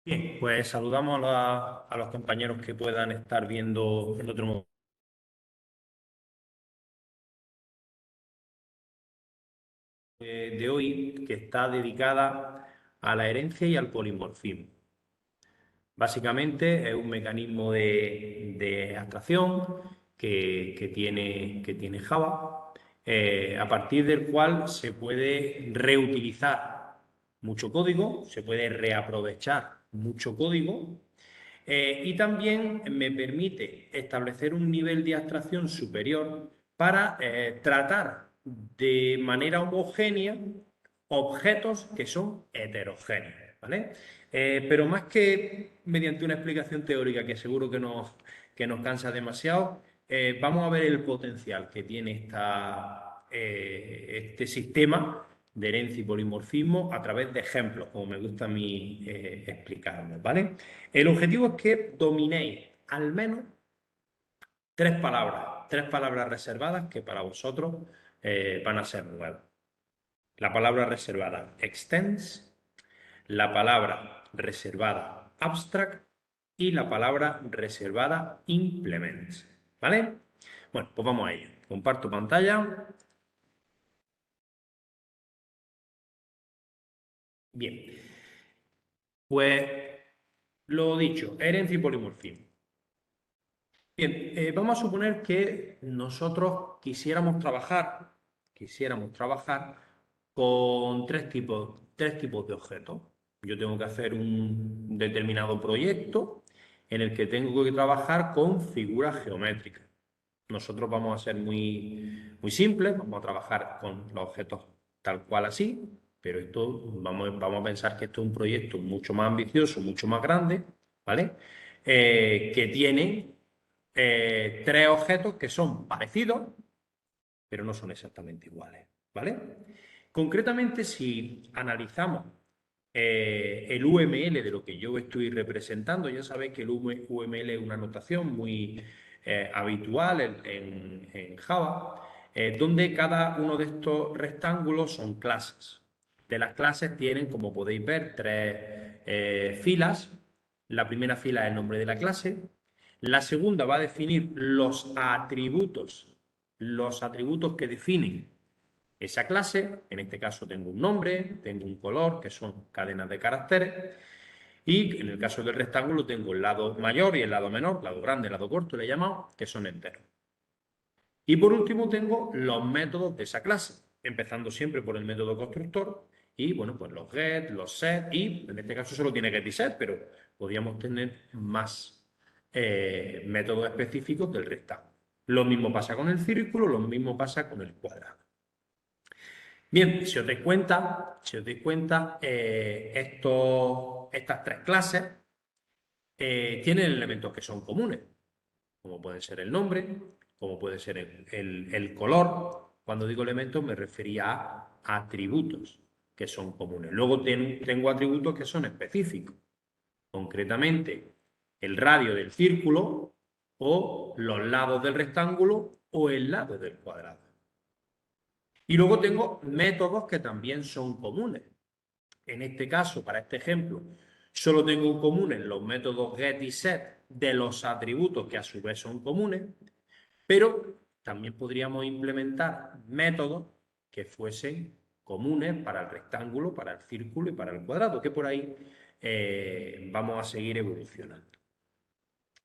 Bien, pues saludamos a los compañeros que puedan estar viendo en otro momento de hoy, que está dedicada a la herencia y al polimorfismo. Básicamente es un mecanismo de abstracción que tiene Java, a partir del cual se puede reutilizar mucho código, se puede reaprovechar mucho código. Y también me permite establecer un nivel de abstracción superior para tratar de manera homogénea objetos que son heterogéneos, ¿vale? Pero más que mediante una explicación teórica que seguro que nos cansa demasiado, vamos a ver el potencial que tiene este sistema de herencia y polimorfismo a través de ejemplos, como me gusta a mí explicarlo, ¿vale? El objetivo es que dominéis al menos tres palabras reservadas que para vosotros van a ser nuevas. La palabra reservada extends, la palabra reservada abstract y la palabra reservada implements, ¿vale? Bueno, pues vamos a ello. Comparto pantalla. Bien, pues lo dicho, herencia y polimorfismo. Bien, vamos a suponer que nosotros quisiéramos trabajar con tres tipos de objetos. Yo tengo que hacer un determinado proyecto en el que tengo que trabajar con figuras geométricas. Nosotros vamos a ser muy simples, vamos a trabajar con los objetos tal cual así, pero esto vamos a pensar que esto es un proyecto mucho más ambicioso, mucho más grande, ¿vale? Que tiene tres objetos que son parecidos, pero no son exactamente iguales, ¿vale? Concretamente, si analizamos el UML de lo que yo estoy representando, ya sabéis que el UML es una notación muy habitual en Java, donde cada uno de estos rectángulos son clases. De las clases tienen, como podéis ver, tres filas. La primera fila es el nombre de la clase. La segunda va a definir los atributos que definen esa clase. En este caso tengo un nombre, tengo un color, que son cadenas de caracteres. Y en el caso del rectángulo tengo el lado mayor y el lado menor, lado grande, lado corto, le he llamado, que son enteros. Y por último tengo los métodos de esa clase, empezando siempre por el método constructor y, bueno, pues los get, los set y, en este caso solo tiene get y set, pero podríamos tener más métodos específicos del rectángulo. Lo mismo pasa con el círculo, lo mismo pasa con el cuadrado. Bien, si os dais cuenta, estas tres clases tienen elementos que son comunes, como puede ser el nombre, como puede ser el color. Cuando digo elementos me refería a atributos que son comunes. Luego tengo atributos que son específicos, concretamente el radio del círculo o los lados del rectángulo o el lado del cuadrado. Y luego tengo métodos que también son comunes. En este caso, para este ejemplo, solo tengo comunes los métodos get y set de los atributos que a su vez son comunes, pero también podríamos implementar métodos que fuesen comunes para el rectángulo, para el círculo y para el cuadrado, que por ahí vamos a seguir evolucionando.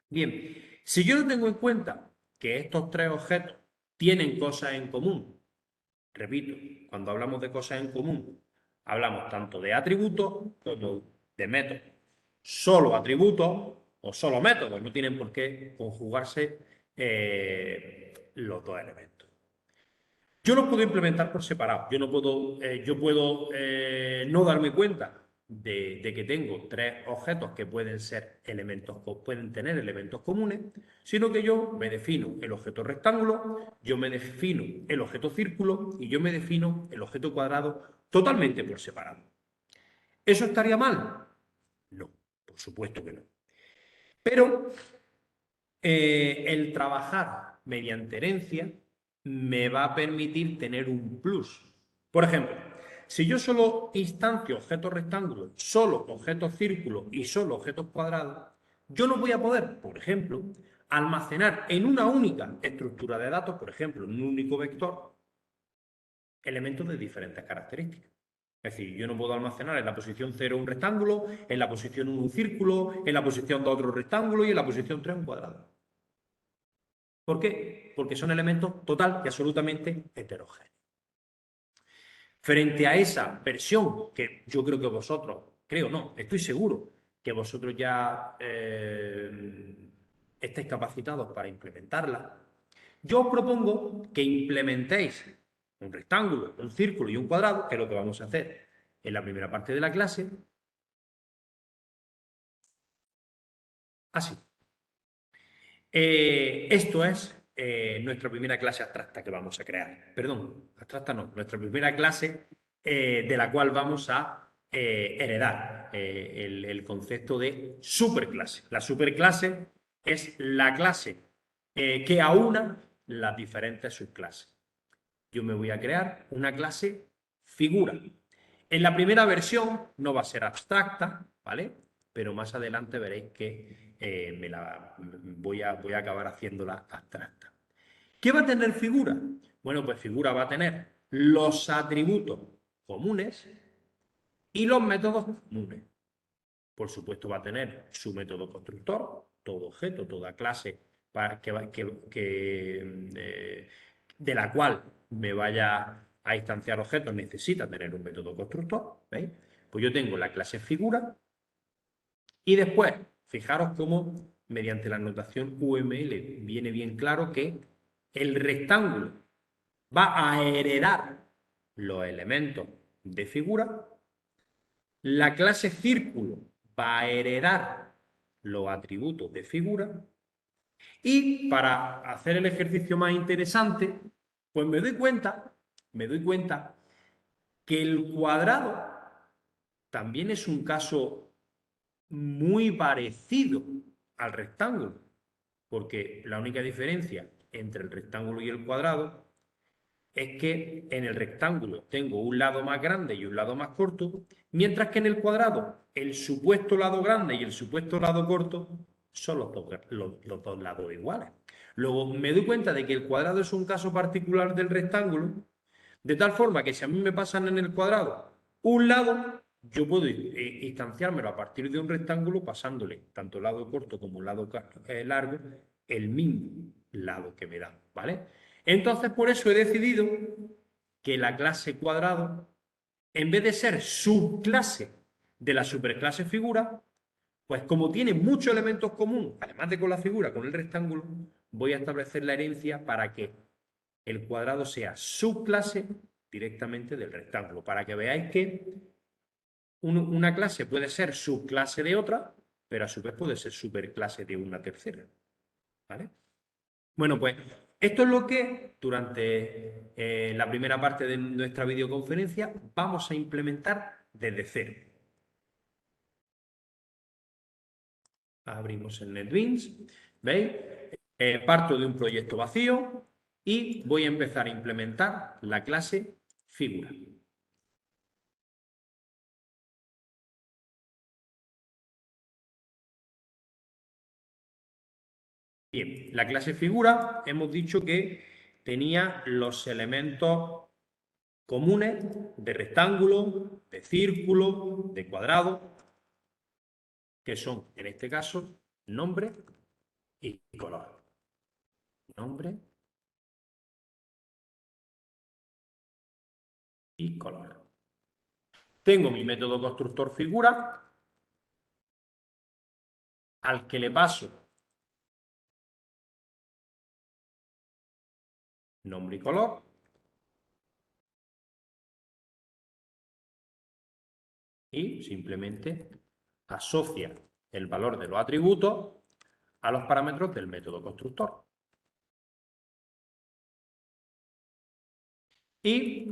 Bien, si yo no tengo en cuenta que estos tres objetos tienen cosas en común, repito, cuando hablamos de cosas en común, hablamos tanto de atributos como de métodos. Solo atributos o solo métodos, no tienen por qué conjugarse los dos elementos. Yo los puedo implementar por separado. Yo puedo no darme cuenta de que tengo tres objetos que pueden tener elementos comunes, sino que yo me defino el objeto rectángulo, yo me defino el objeto círculo y yo me defino el objeto cuadrado totalmente por separado. ¿Eso estaría mal? No, por supuesto que no. Pero el trabajar mediante herencia me va a permitir tener un plus. Por ejemplo, si yo solo instancio objetos rectángulos, solo objetos círculos y solo objetos cuadrados, yo no voy a poder, por ejemplo, almacenar en una única estructura de datos, por ejemplo, en un único vector, elementos de diferentes características. Es decir, yo no puedo almacenar en la posición 0 un rectángulo, en la posición 1 un círculo, en la posición 2 otro rectángulo y en la posición 3 un cuadrado. ¿Por qué? Porque son elementos total y absolutamente heterogéneos. Frente a esa versión, que yo creo que vosotros, creo no, estoy seguro que vosotros ya estáis capacitados para implementarla, yo os propongo que implementéis un rectángulo, un círculo y un cuadrado, que es lo que vamos a hacer en la primera parte de la clase, así. Esto es nuestra primera clase abstracta que vamos a crear. Perdón, abstracta no, nuestra primera clase de la cual vamos a heredar el concepto de superclase. La superclase es la clase que aúna las diferentes subclases. Yo me voy a crear una clase figura. En la primera versión no va a ser abstracta, ¿vale? Pero más adelante veréis que voy a acabar haciéndola abstracta. ¿Qué va a tener figura? Bueno, pues figura va a tener los atributos comunes y los métodos comunes. Por supuesto, va a tener su método constructor, todo objeto, toda clase de la cual me vaya a instanciar objetos necesita tener un método constructor. ¿Veis? Pues yo tengo la clase figura y después, fijaros cómo mediante la notación UML viene bien claro que el rectángulo va a heredar los elementos de figura, la clase círculo va a heredar los atributos de figura y para hacer el ejercicio más interesante, pues me doy cuenta que el cuadrado también es un caso muy parecido al rectángulo, porque la única diferencia entre el rectángulo y el cuadrado es que en el rectángulo tengo un lado más grande y un lado más corto, mientras que en el cuadrado el supuesto lado grande y el supuesto lado corto son los dos lados iguales. Luego me doy cuenta de que el cuadrado es un caso particular del rectángulo, de tal forma que si a mí me pasan en el cuadrado un lado, yo puedo instanciármelo a partir de un rectángulo pasándole tanto el lado corto como el lado largo el mismo lado que me da, ¿vale? Entonces, por eso he decidido que la clase cuadrado, en vez de ser subclase de la superclase figura, pues como tiene muchos elementos comunes, además de con la figura, con el rectángulo, voy a establecer la herencia para que el cuadrado sea subclase directamente del rectángulo, para que veáis que una clase puede ser subclase de otra, pero a su vez puede ser superclase de una tercera, ¿vale? Bueno, pues esto es lo que durante la primera parte de nuestra videoconferencia vamos a implementar desde cero. Abrimos el NetBeans, ¿veis? Parto de un proyecto vacío y voy a empezar a implementar la clase figura. Bien, la clase figura hemos dicho que tenía los elementos comunes de rectángulo, de círculo, de cuadrado, que son, en este caso, nombre y color. Nombre y color. Tengo mi método constructor figura, al que le paso nombre y color. Y simplemente asocia el valor de los atributos a los parámetros del método constructor. Y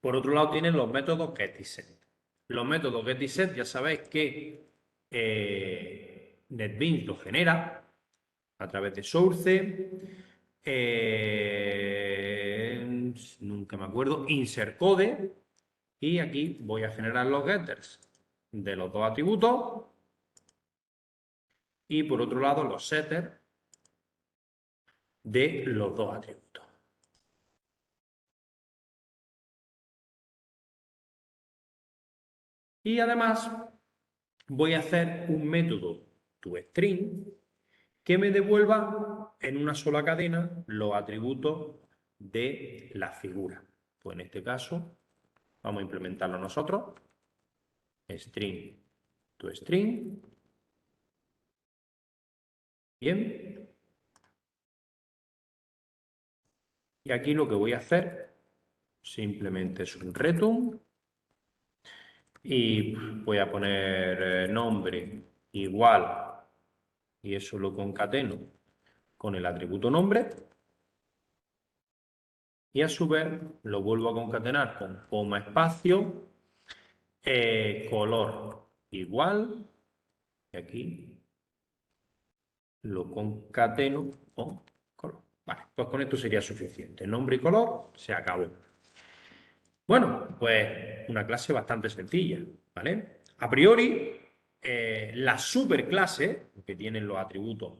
por otro lado tienen los métodos get y set. Los métodos get y set ya sabéis que NetBeans los genera a través de source, nunca me acuerdo, insert code Y aquí voy a generar los getters de los dos atributos. Y por otro lado, los setters de los dos atributos. Y además voy a hacer un método toString que me devuelva en una sola cadena los atributos de la figura. Pues en este caso vamos a implementarlo nosotros. String toString. Bien. Y aquí lo que voy a hacer simplemente es un return y voy a poner nombre igual y eso lo concateno con el atributo nombre y a su vez lo vuelvo a concatenar con coma espacio color igual y aquí lo concateno con color. Vale, pues con esto sería suficiente. Nombre y color se acabó. Bueno, pues una clase bastante sencilla, ¿vale? A priori, la superclase, que tienen los atributos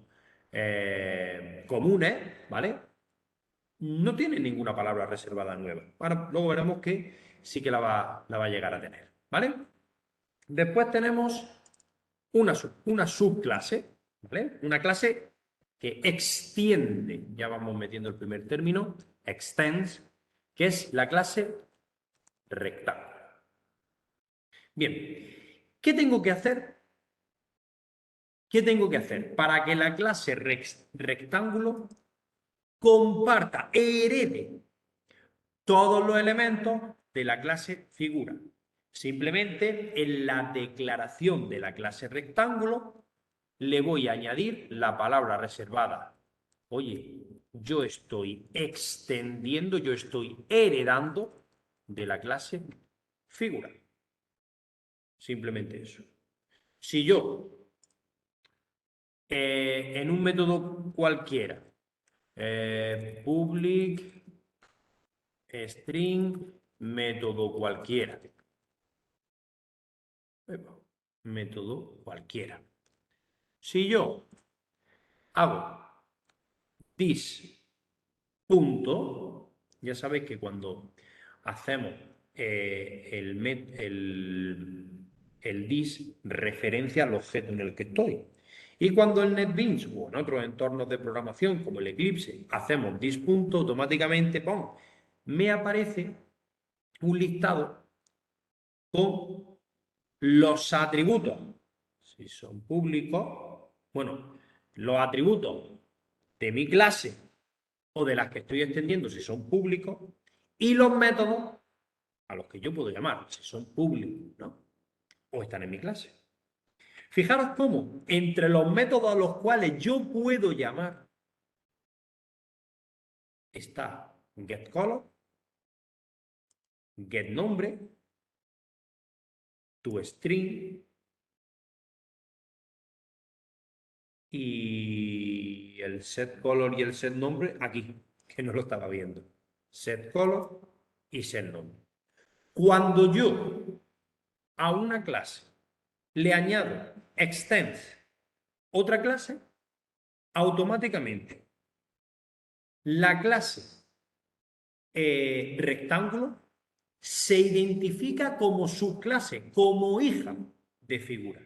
comunes, ¿vale? No tiene ninguna palabra reservada nueva. Ahora, luego veremos que sí que la va a llegar a tener, ¿vale? Después tenemos una subclase, ¿vale? Una clase que extiende, ya vamos metiendo el primer término, extends, que es la clase rectángulo. Bien, ¿qué tengo que hacer? ¿Qué tengo que hacer para que la clase rectángulo comparta, herede todos los elementos de la clase figura? Simplemente en la declaración de la clase rectángulo le voy a añadir la palabra reservada. Oye, yo estoy extendiendo, yo estoy heredando de la clase figura. Simplemente eso. Si yo en un método cualquiera, public string, método cualquiera, método cualquiera. Si yo hago this punto, ya sabéis que cuando hacemos el this referencia al objeto en el que estoy. Y cuando en NetBeans o en otros entornos de programación como el Eclipse hacemos this punto, automáticamente me aparece un listado con los atributos. Si son públicos, bueno, los atributos de mi clase o de las que estoy extendiendo si son públicos y los métodos a los que yo puedo llamar si son públicos, ¿no? O están en mi clase. Fijaros cómo entre los métodos a los cuales yo puedo llamar está getColor, getNombre, toString y el setColor y el setNombre aquí, que no lo estaba viendo. setColor y setNombre. Cuando yo a una clase le añado extends otra clase, automáticamente la clase rectángulo se identifica como subclase, como hija de figura.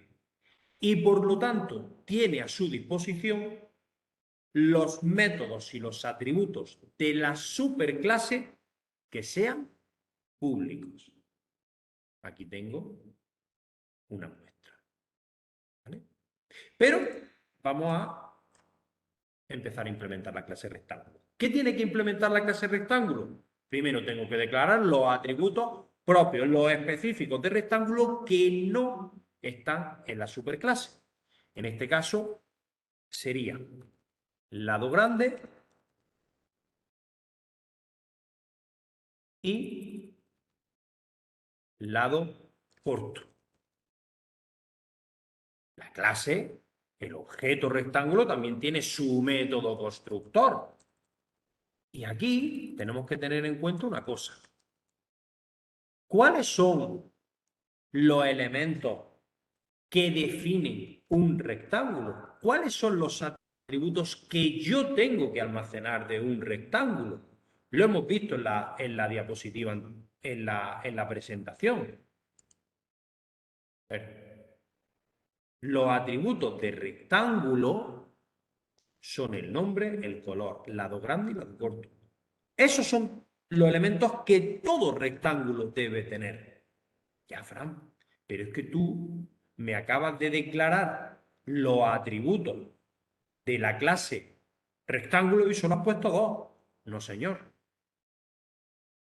Y por lo tanto tiene a su disposición los métodos y los atributos de la superclase que sean públicos. Aquí tengo una muestra. ¿Vale? Pero vamos a empezar a implementar la clase rectángulo. ¿Qué tiene que implementar la clase rectángulo? Primero tengo que declarar los atributos propios, los específicos de rectángulo que no están en la superclase. En este caso sería lado grande y lado corto. La clase, el objeto rectángulo, también tiene su método constructor. Y aquí tenemos que tener en cuenta una cosa. ¿Cuáles son los elementos que definen un rectángulo? ¿Cuáles son los atributos que yo tengo que almacenar de un rectángulo? Lo hemos visto en la diapositiva, en la presentación. Los atributos de rectángulo son el nombre, el color, lado grande y lado corto. Esos son los elementos que todo rectángulo debe tener. Ya, Fran, pero es que tú me acabas de declarar los atributos de la clase rectángulo y solo has puesto dos. No, señor,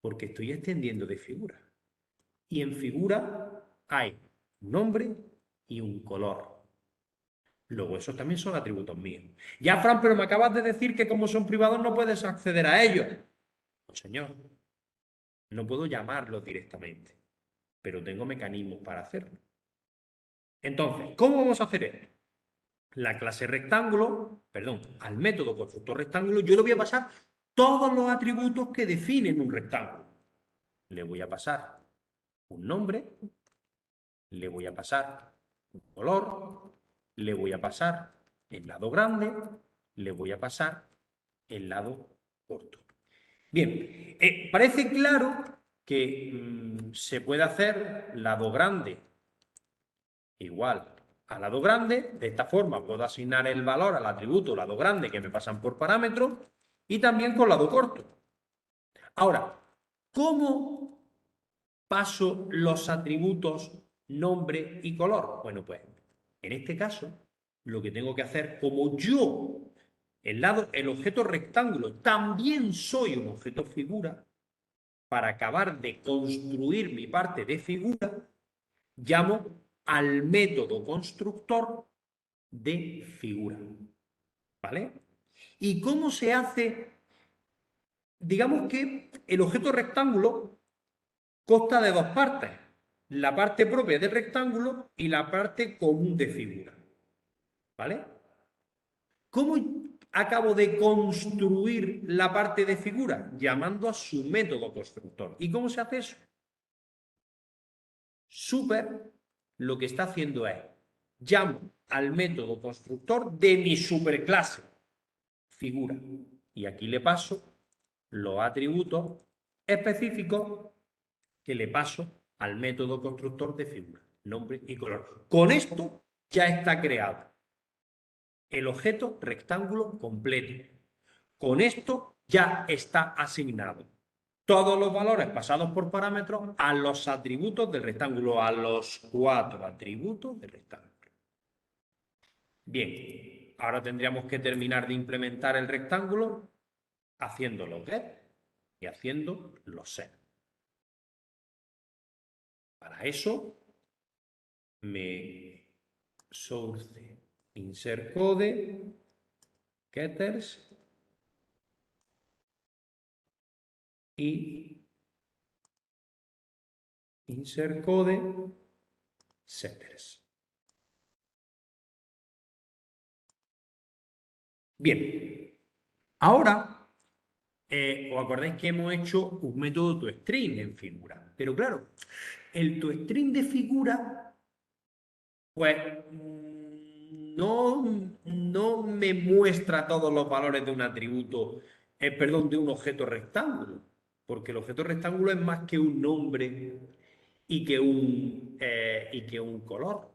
porque estoy extendiendo de figura. Y en figura hay un nombre y un color. Luego, esos también son atributos míos. Ya, Fran, pero me acabas de decir que como son privados no puedes acceder a ellos. No, señor, no puedo llamarlos directamente, pero tengo mecanismos para hacerlo. Entonces, ¿cómo vamos a hacer esto? La clase rectángulo, perdón, al método constructor rectángulo, yo le voy a pasar todos los atributos que definen un rectángulo. Le voy a pasar un nombre, le voy a pasar un color, le voy a pasar el lado grande, le voy a pasar el lado corto. Bien, parece claro que se puede hacer lado grande igual a lado grande. De esta forma puedo asignar el valor al atributo lado grande que me pasan por parámetro y también con lado corto. Ahora, ¿cómo paso los atributos nombre y color? Bueno, pues en este caso lo que tengo que hacer, como yo, el objeto rectángulo, también soy un objeto figura, para acabar de construir mi parte de figura, llamo al método constructor de figura. ¿Vale? ¿Y cómo se hace? Digamos que el objeto rectángulo consta de dos partes. La parte propia del rectángulo y la parte común de figura. ¿Vale? ¿Cómo acabo de construir la parte de figura? Llamando a su método constructor. ¿Y cómo se hace eso? Super lo que está haciendo es, llamo al método constructor de mi superclase, figura. Y aquí le paso los atributos específicos que le paso al método constructor de figura, nombre y color. Con esto ya está creado el objeto rectángulo completo. Con esto ya está asignado todos los valores pasados por parámetros a los atributos del rectángulo, a los 4 atributos del rectángulo. Bien, ahora tendríamos que terminar de implementar el rectángulo haciendo los get y haciendo los set. Para eso me source insert code getters y insert code setters. Bien, ahora os acordáis que hemos hecho un método toString en figura, pero claro, el toString de figura, pues no me muestra todos los valores de un atributo, perdón, de un objeto rectángulo, porque el objeto rectángulo es más que un nombre y que un color.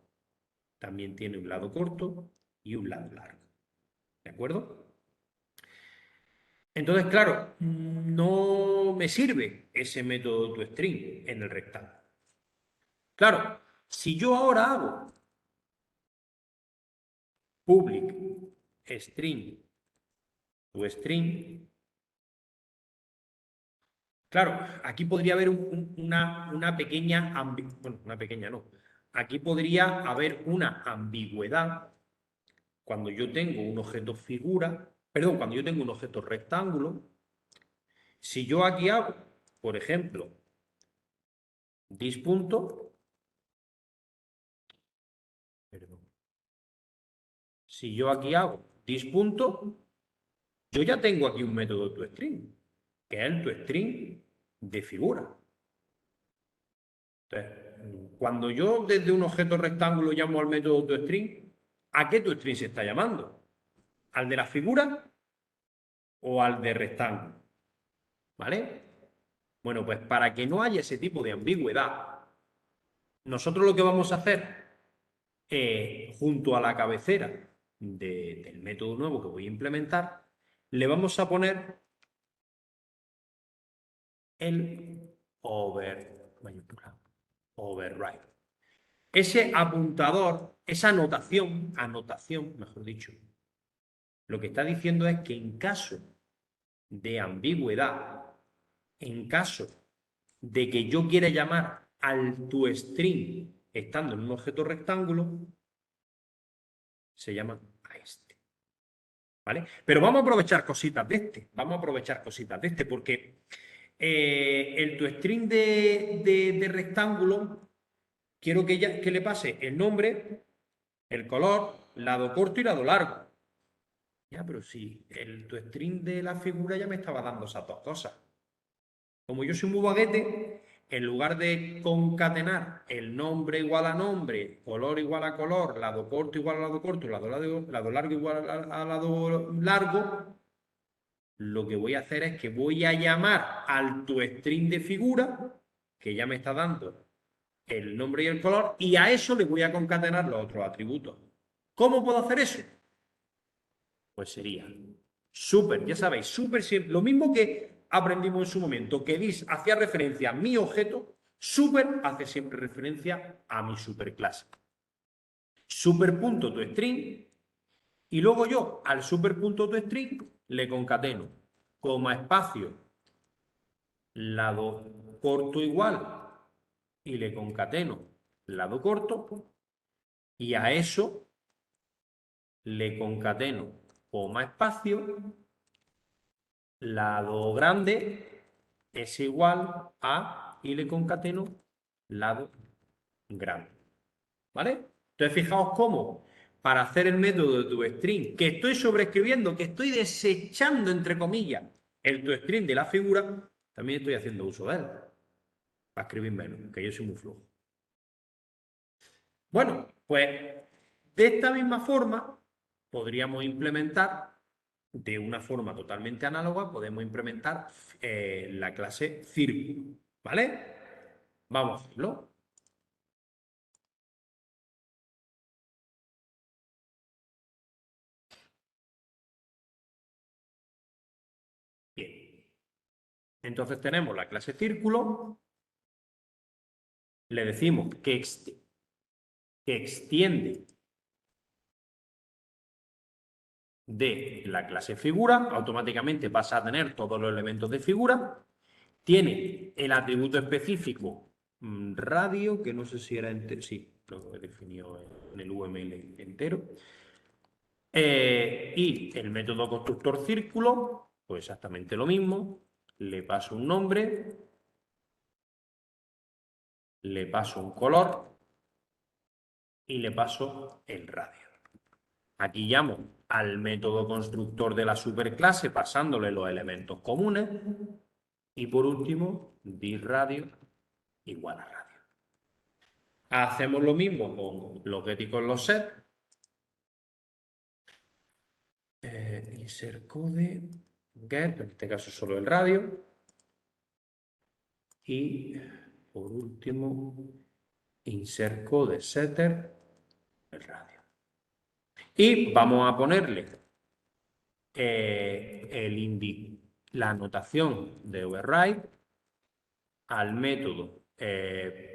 También tiene un lado corto y un lado largo. ¿De acuerdo? Entonces, claro, no me sirve ese método toString en el rectángulo. Claro, si yo ahora hago public string toString, claro, aquí podría haber una pequeña, bueno, una pequeña no, aquí podría haber una ambigüedad cuando yo tengo un objeto figura, perdón, cuando yo tengo un objeto rectángulo. Si yo aquí hago, por ejemplo, dispunto, perdón, si yo aquí hago dispunto, yo ya tengo aquí un método toString, que es el toString de figura. Entonces, cuando yo desde un objeto rectángulo llamo al método toString, ¿a qué toString se está llamando? ¿Al de la figura o al de rectángulo? ¿Vale? Bueno, pues para que no haya ese tipo de ambigüedad, nosotros lo que vamos a hacer, junto a la cabecera del método nuevo que voy a implementar, le vamos a poner el override. Ese apuntador, esa anotación, mejor dicho, lo que está diciendo es que en caso de ambigüedad, en caso de que yo quiera llamar al toString estando en un objeto rectángulo, se llama a este. ¿Vale? Pero vamos a aprovechar cositas de este. Vamos a aprovechar cositas de este porque el toString de rectángulo, quiero que le pase el nombre, el color, lado corto y lado largo. Ya, pero si el toString de la figura ya me estaba dando esas dos cosas. Como yo soy muy baguete, en lugar de concatenar el nombre igual a nombre, color igual a color, lado corto igual a lado corto, lado largo igual a lado largo, lo que voy a hacer es que voy a llamar al toString de figura, que ya me está dando el nombre y el color, y a eso le voy a concatenar los otros atributos. ¿Cómo puedo hacer eso? Pues sería súper, ya sabéis, súper simple. Lo mismo que aprendimos en su momento, que dis hacía referencia a mi objeto, súper hace siempre referencia a mi superclase. Super.toString, y luego yo al super.toString le concateno coma espacio lado corto igual y le concateno lado corto, y a eso le concateno coma espacio lado grande es igual a, y le concateno lado grande. ¿Vale? Entonces, fijaos cómo, para hacer el método de toString, que estoy sobreescribiendo, que estoy desechando, entre comillas, el toString de la figura, también estoy haciendo uso de él. Para escribir menos, que yo soy muy flojo. Bueno, pues de esta misma forma podríamos implementar, de una forma totalmente análoga, podemos implementar la clase círculo, ¿vale? Vamos a hacerlo. Bien. Entonces tenemos la clase círculo, le decimos que extiende de la clase figura, automáticamente pasa a tener todos los elementos de figura, tiene el atributo específico radio, que no sé si era entero, sí, lo he definido en el UML entero, y el método constructor círculo, pues exactamente lo mismo, le paso un nombre, le paso un color y le paso el radio. Aquí llamo al método constructor de la superclase pasándole los elementos comunes. Y por último, disradio igual a radio. Hacemos lo mismo con los get y con los set. Insert code, get, en este caso solo el radio. Y por último, insert code setter, el radio. Y vamos a ponerle la anotación de override al método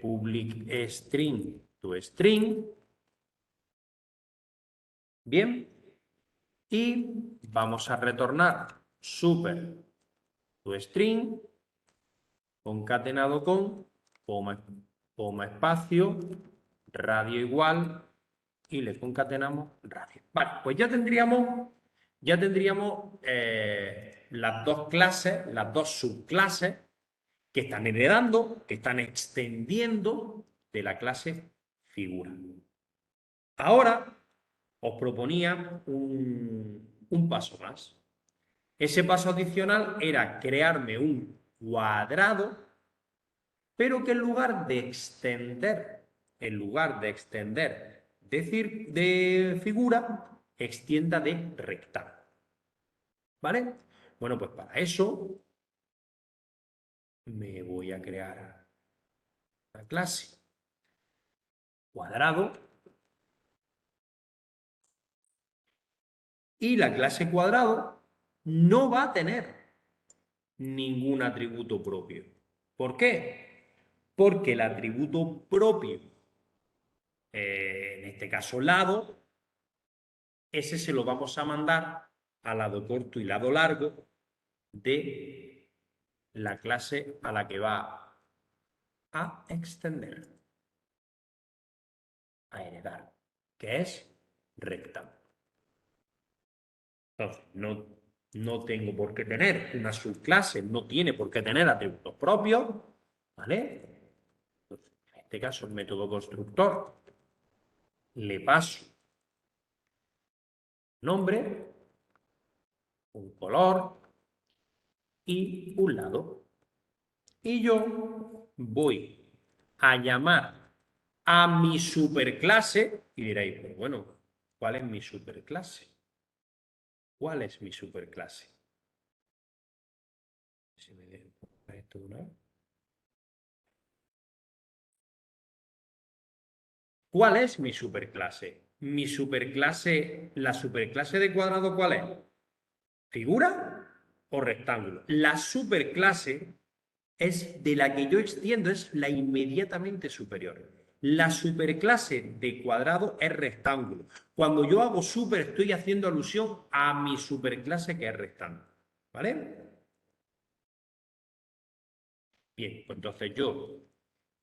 public string to string. Bien. Y vamos a retornar super toString concatenado con coma espacio radio igual y le concatenamos radio. Vale, pues ya tendríamos las dos clases, las dos subclases que están heredando, que están extendiendo de la clase figura. Ahora os proponía un paso más. Ese paso adicional era crearme un cuadrado pero que en lugar de extender, de figura, extienda de rectángulo. ¿Vale? Bueno, pues para eso me voy a crear una clase cuadrado y la clase cuadrado no va a tener ningún atributo propio. ¿Por qué? Porque el atributo propio, en este caso lado, ese se lo vamos a mandar a lado corto y lado largo de la clase a la que va a extender, a heredar, que es rectángulo. Entonces, no tengo por qué tener una subclase, no tiene por qué tener atributos propios, ¿vale? Entonces, en este caso, el método constructor le paso nombre, un color y un lado. Y yo voy a llamar a mi superclase y diréis, pues bueno, ¿cuál es mi superclase? ¿Cuál es mi superclase? Si me dejo esto de una vez. ¿Cuál es mi superclase? Mi superclase, la superclase de cuadrado, ¿cuál es? ¿Figura o rectángulo? La superclase es de la que yo extiendo, es la inmediatamente superior. La superclase de cuadrado es rectángulo. Cuando yo hago super, estoy haciendo alusión a mi superclase que es rectángulo. ¿Vale? Bien, pues entonces yo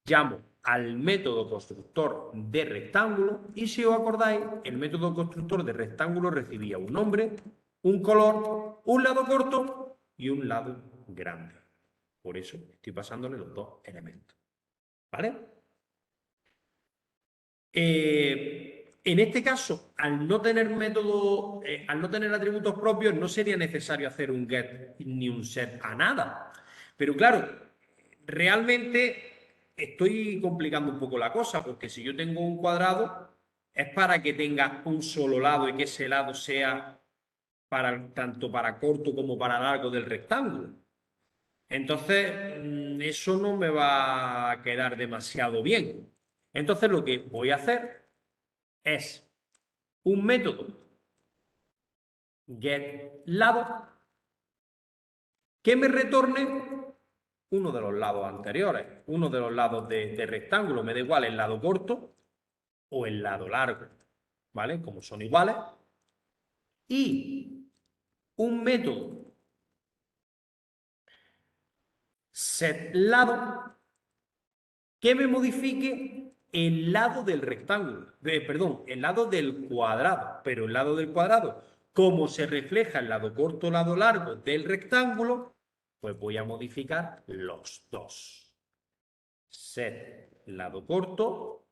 llamo al método constructor de rectángulo y si os acordáis, el método constructor de rectángulo recibía un nombre, un color, un lado corto y un lado grande. Por eso estoy pasándole los dos elementos. ¿Vale? En este caso, al no tener método, al no tener atributos propios, no sería necesario hacer un get ni un set a nada. Pero claro, realmente estoy complicando un poco la cosa, porque si yo tengo un cuadrado, es para que tenga un solo lado y que ese lado sea tanto para corto como para largo del rectángulo. Entonces, eso no me va a quedar demasiado bien. Entonces, lo que voy a hacer es un método getLado que me retorne uno de los lados anteriores, uno de los lados de rectángulo, me da igual el lado corto o el lado largo, ¿vale? Como son iguales. Y un método setLado que me modifique el lado del rectángulo, perdón, el lado del cuadrado, pero el lado del cuadrado, como se refleja el lado corto, lado largo del rectángulo, pues voy a modificar los dos. Set lado corto,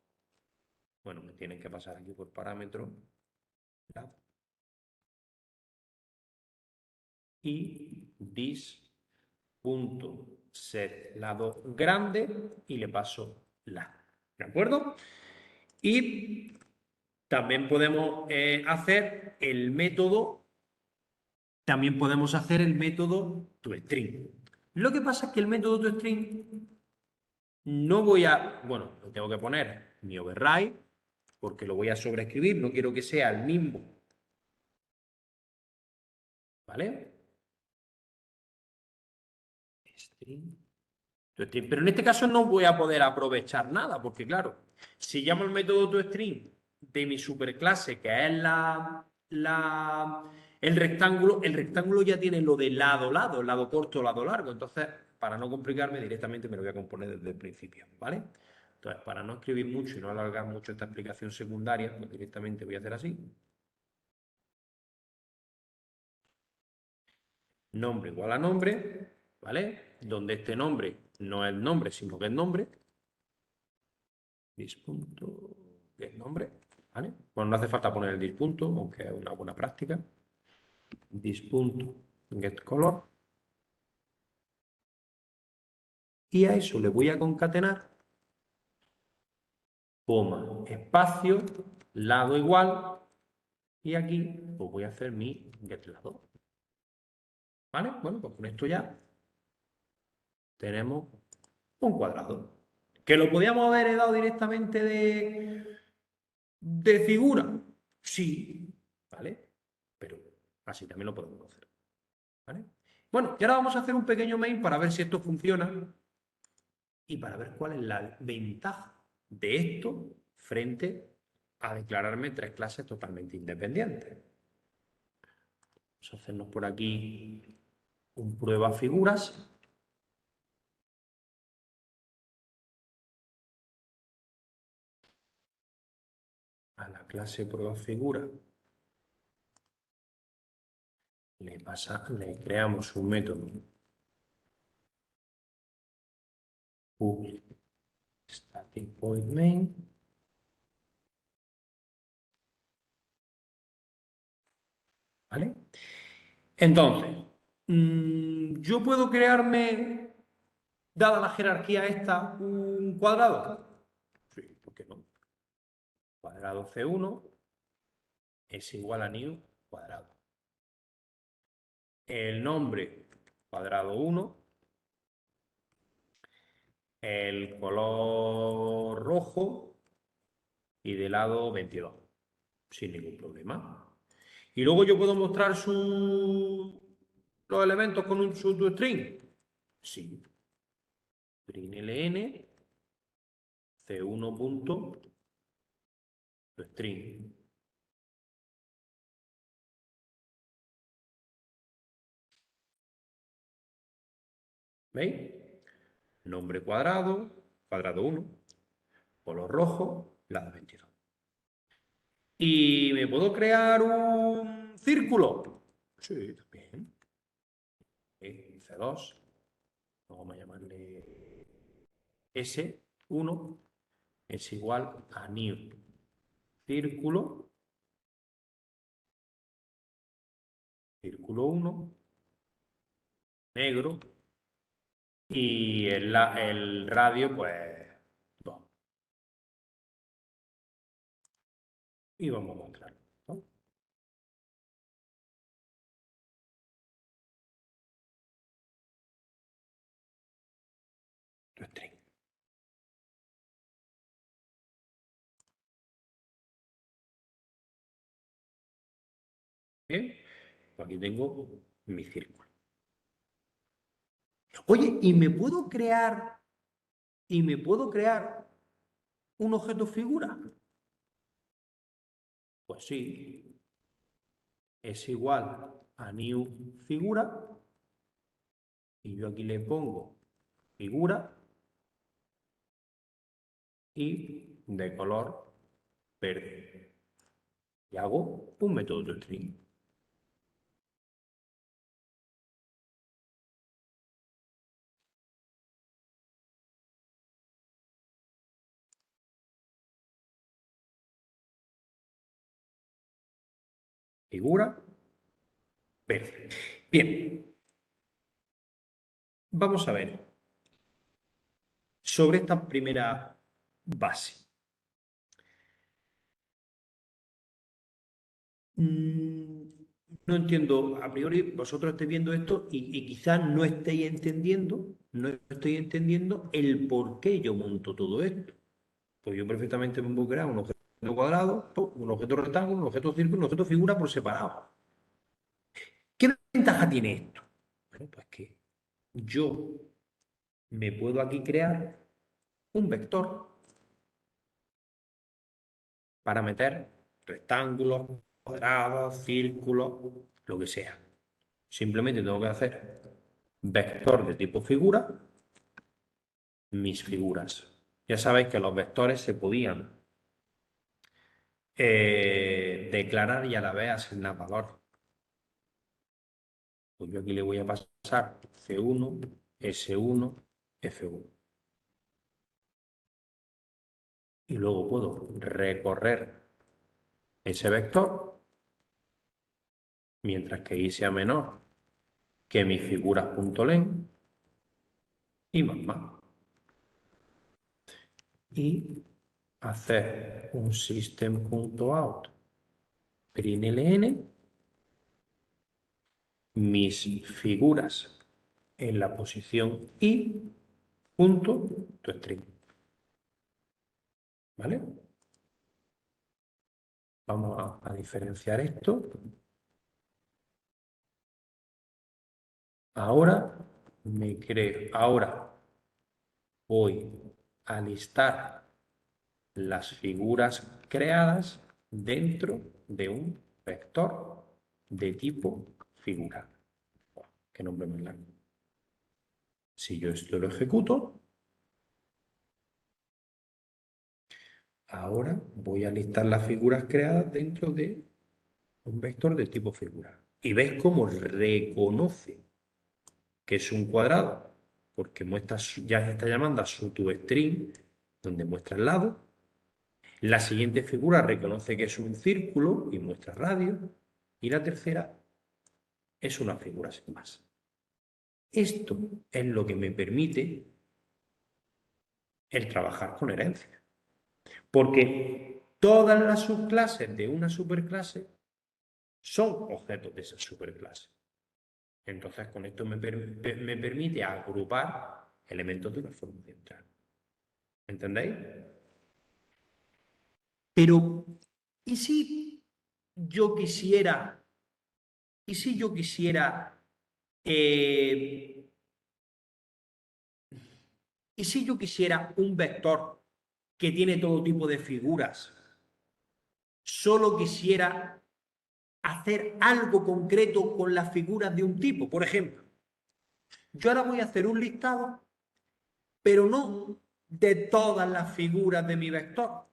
bueno, me tienen que pasar aquí por parámetro, lado, y this.set lado grande y le paso la, ¿de acuerdo? Y también podemos hacer el método, toString. Lo que pasa es que el método toString no voy a, bueno, tengo que poner mi override porque lo voy a sobreescribir, no quiero que sea el mismo, ¿vale? String, toString. Pero en este caso no voy a poder aprovechar nada porque claro, si llamo el método toString de mi superclase, que es el rectángulo ya tiene lo de lado, lado corto, lado largo. Entonces, para no complicarme, directamente me lo voy a componer desde el principio, ¿vale? Entonces, para no escribir mucho y no alargar mucho esta explicación secundaria, pues directamente voy a hacer así. Nombre igual a nombre, ¿vale? Donde este nombre no es nombre, sino que es nombre. Dispunto, que es nombre, ¿vale? Bueno, no hace falta poner el dispunto, aunque es una buena práctica. Dispunto, getColor. Y a eso le voy a concatenar, coma, espacio, lado igual, y aquí pues voy a hacer mi getLado. ¿Vale? Bueno, pues con esto ya tenemos un cuadrado. ¿Que lo podíamos haber heredado directamente de figura? Sí, ¿vale? Pero así también lo podemos hacer. ¿Vale? Bueno, y ahora vamos a hacer un pequeño main para ver si esto funciona y para ver cuál es la ventaja de esto frente a declararme 3 clases totalmente independientes. Vamos a hacernos por aquí un prueba figuras. A la clase prueba figura le creamos un método public static void main. ¿Vale? Entonces, yo puedo crearme, dada la jerarquía esta, un cuadrado. Sí, ¿por qué no? Cuadrado C1 es igual a new cuadrado. El nombre, cuadrado 1. El color rojo y de lado 22, sin ningún problema. Y luego yo puedo mostrar los elementos con su string. Sí. String ln c1 punto string. ¿Veis? Nombre cuadrado, cuadrado 1, color rojo, lado 22. ¿Y me puedo crear un círculo? Sí, también. C2. Vamos a llamarle S1 es igual a new círculo, círculo 1, negro, y el radio, pues, 2. Y vamos a mostrarlo, ¿no? String. Bien, pues aquí tengo mi círculo. Oye, ¿y me puedo crear un objeto figura? Pues sí, es igual a new figura, y yo aquí le pongo figura y de color verde. Y hago un método de string. Figura verde. Bien, vamos a ver sobre esta primera base. No entiendo, a priori vosotros estáis viendo esto y quizás no estéis entendiendo, no estoy entendiendo el por qué yo monto todo esto. Pues yo perfectamente me puedo crear un objeto cuadrado, un objeto rectángulo, un objeto círculo, un objeto figura por separado. ¿Qué ventaja tiene esto? Bueno, pues que yo me puedo aquí crear un vector para meter rectángulos, cuadrados, círculos, lo que sea. Simplemente tengo que hacer vector de tipo figura, mis figuras. Ya sabéis que los vectores se podían declarar y a la vez asignar valor. Pues yo aquí le voy a pasar C1, S1, F1. Y luego puedo recorrer ese vector, mientras que y sea menor que mis figuras.len y más. y hacer un system.out println mis figuras en la posición y punto toString. ¿Vale? Vamos a diferenciar esto. Ahora ahora voy a listar las figuras creadas dentro de un vector de tipo figura. ¿Qué nombre más largo? Si yo esto lo ejecuto, ahora voy a listar las figuras creadas dentro de un vector de tipo figura. Y ves cómo reconoce que es un cuadrado, porque ya está llamando a su toString, donde muestra el lado. La siguiente figura reconoce que es un círculo y muestra radio. Y la tercera es una figura sin más. Esto es lo que me permite el trabajar con herencia. Porque todas las subclases de una superclase son objetos de esa superclase. Entonces, con esto me permite agrupar elementos de una forma central. ¿Entendéis? Pero, ¿y si yo quisiera, y si yo quisiera, eh, y si yo quisiera un vector que tiene todo tipo de figuras, solo quisiera hacer algo concreto con las figuras de un tipo? Por ejemplo, yo ahora voy a hacer un listado, pero no de todas las figuras de mi vector,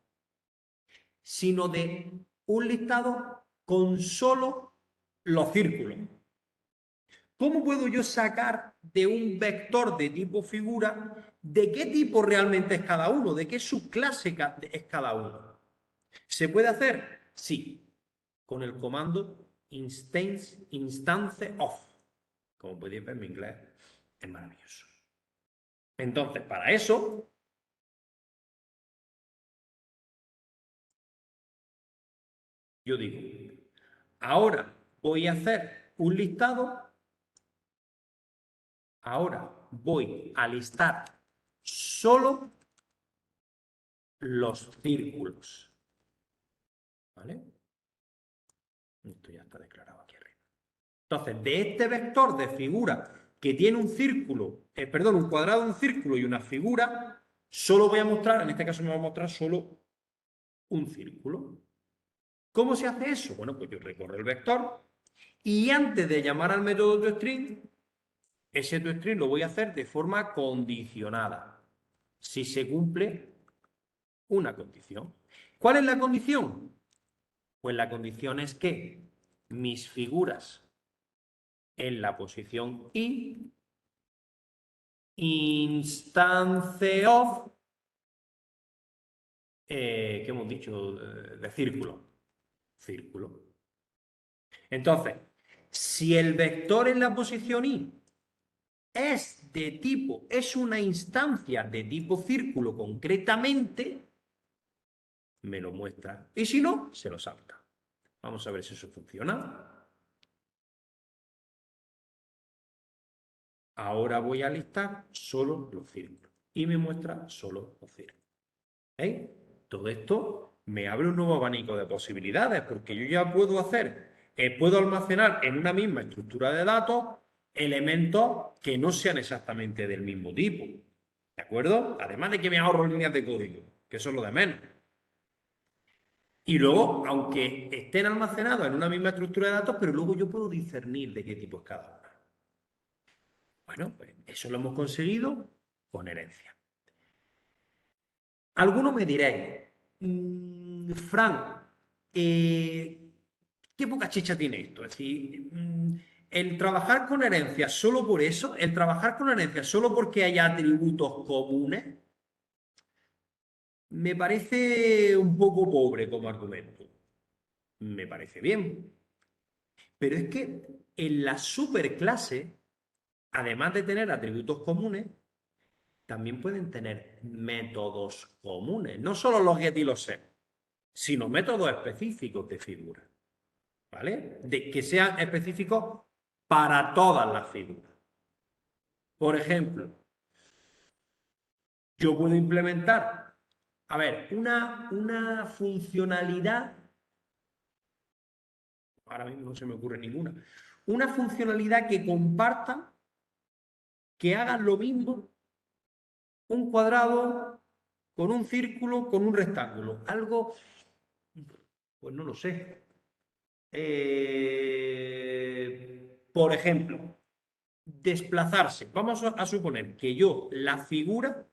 sino de un listado con solo los círculos. ¿Cómo puedo yo sacar de un vector de tipo figura de qué tipo realmente es cada uno, de qué subclase es cada uno? ¿Se puede hacer? Sí, con el comando instance of. Como podéis ver, mi inglés es maravilloso. Entonces, para eso, yo digo, ahora voy a hacer un listado, ahora voy a listar solo los círculos. ¿Vale? Esto ya está declarado aquí arriba. Entonces, de este vector de figura que tiene un círculo, perdón, un cuadrado, un círculo y una figura, solo voy a mostrar, en este caso me va a mostrar solo un círculo. ¿Cómo se hace eso? Bueno, pues yo recorro el vector y antes de llamar al método toString, ese toString lo voy a hacer de forma condicionada, si se cumple una condición. ¿Cuál es la condición? Pues la condición es que mis figuras en la posición i instance of, ¿qué hemos dicho? De círculo. Círculo. Entonces, si el vector en la posición i es una instancia de tipo círculo concretamente, me lo muestra. Y si no, se lo salta. Vamos a ver si eso funciona. Ahora voy a listar solo los círculos. Y me muestra solo los círculos. ¿Veis? Todo esto me abre un nuevo abanico de posibilidades, porque yo ya puedo puedo almacenar en una misma estructura de datos elementos que no sean exactamente del mismo tipo. ¿De acuerdo? Además de que me ahorro líneas de código, que eso es lo de menos. Y luego, aunque estén almacenados en una misma estructura de datos, pero luego yo puedo discernir de qué tipo es cada una. Bueno, pues eso lo hemos conseguido con herencia. Algunos me diréis, Fran, qué poca chicha tiene esto. Es decir, el trabajar con herencia solo por eso, el trabajar con herencia solo porque haya atributos comunes, me parece un poco pobre como argumento. Me parece bien. Pero es que en la superclase, además de tener atributos comunes, también pueden tener métodos comunes, no solo los get y los set, sino métodos específicos de figura, ¿vale? Que sean específicos para todas las figuras. Por ejemplo, yo puedo implementar, a ver, una funcionalidad, ahora mismo no se me ocurre ninguna, una funcionalidad que compartan, que hagan lo mismo un cuadrado con un círculo, con un rectángulo. Algo, pues no lo sé. Por ejemplo, desplazarse. Vamos a suponer que yo la figura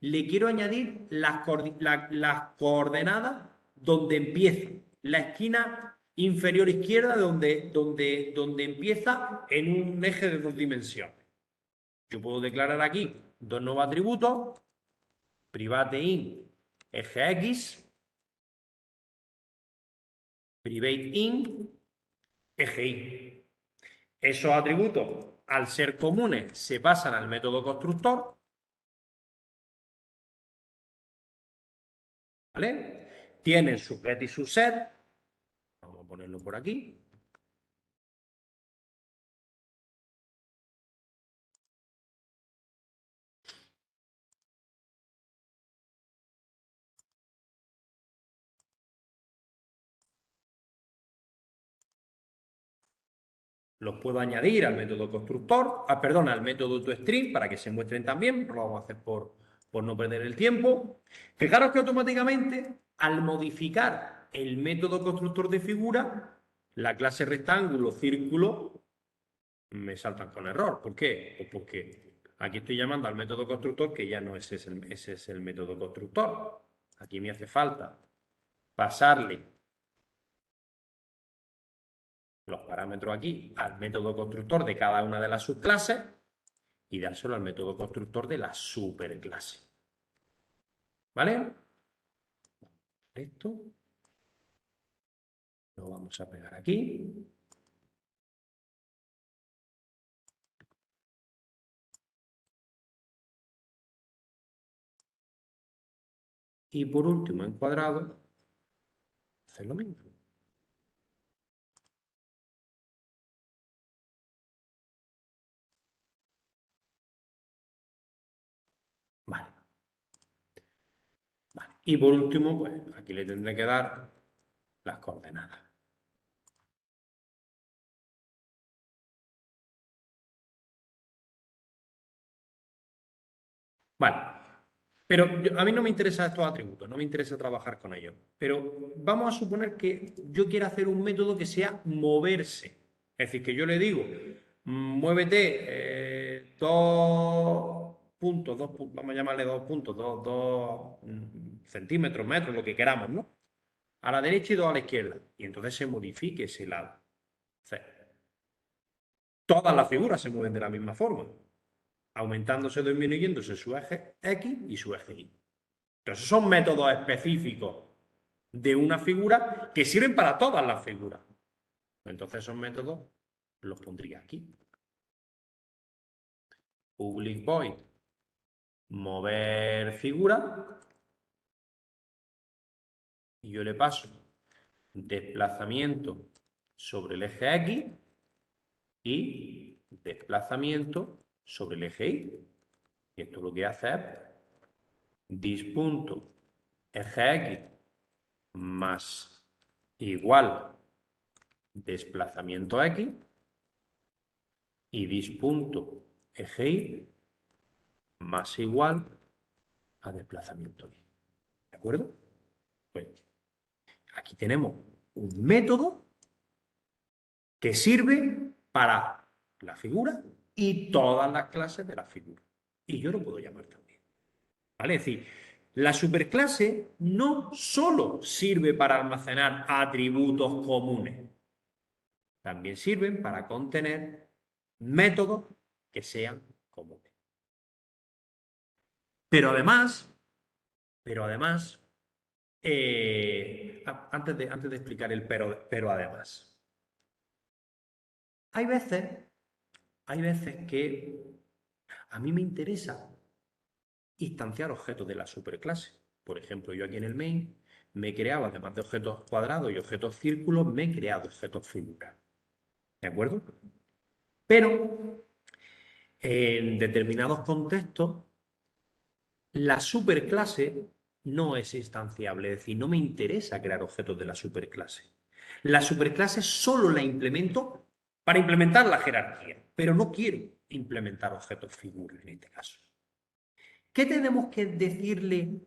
le quiero añadir las coordenadas donde empieza, la esquina inferior izquierda donde empieza en un eje de 2 dimensiones. Yo puedo declarar aquí dos nuevos atributos, private int eje X, private int eje Y. Esos atributos, al ser comunes, se pasan al método constructor, ¿vale? Tienen su get y su set. Vamos a ponerlo por aquí. Los puedo añadir al método constructor, perdón, al método toString para que se muestren también. Lo vamos a hacer por no perder el tiempo. Fijaros que automáticamente, al modificar el método constructor de figura, la clase rectángulo, círculo, me saltan con error. ¿Por qué? Pues porque aquí estoy llamando al método constructor que ya no ese es el método constructor. Aquí me hace falta pasarle los parámetros aquí al método constructor de cada una de las subclases y dárselo al método constructor de la superclase. ¿Vale? Esto lo vamos a pegar aquí. Y por último, en cuadrado, hacer lo mismo. Vale. Vale. Y por último, pues aquí le tendré que dar las coordenadas. Vale. Pero a mí no me interesan estos atributos, no me interesa trabajar con ellos. Pero vamos a suponer que yo quiero hacer un método que sea moverse. Es decir, que yo le digo, muévete 2 puntos, vamos a llamarle 2 puntos, 2 centímetros, metros, lo que queramos, ¿no? A la derecha y 2 a la izquierda. Y entonces se modifique ese lado. O sea, todas las figuras se mueven de la misma forma, aumentándose o disminuyéndose su eje X y su eje Y. Entonces son métodos específicos de una figura que sirven para todas las figuras. Entonces esos métodos los pondría aquí. Public void mover figura y yo le paso desplazamiento sobre el eje X y desplazamiento sobre el eje Y. Y esto lo que hace es dispunto eje X más igual desplazamiento X y dispunto eje Y más igual a desplazamiento Y. ¿De acuerdo? Pues aquí tenemos un método que sirve para la figura y todas las clases de la figura. Y yo lo puedo llamar también. ¿Vale? Es decir, la superclase no solo sirve para almacenar atributos comunes, también sirven para contener métodos que sean comunes. Pero además, antes de explicar el pero además, hay veces que a mí me interesa instanciar objetos de la superclase. Por ejemplo, yo aquí en el main me he creado, además de objetos cuadrados y objetos círculos, me he creado objetos figuras. ¿De acuerdo? Pero en determinados contextos, la superclase no es instanciable, es decir, no me interesa crear objetos de la superclase. La superclase solo la implemento para implementar la jerarquía, pero no quiero implementar objetos figuras en este caso. ¿Qué tenemos que decirle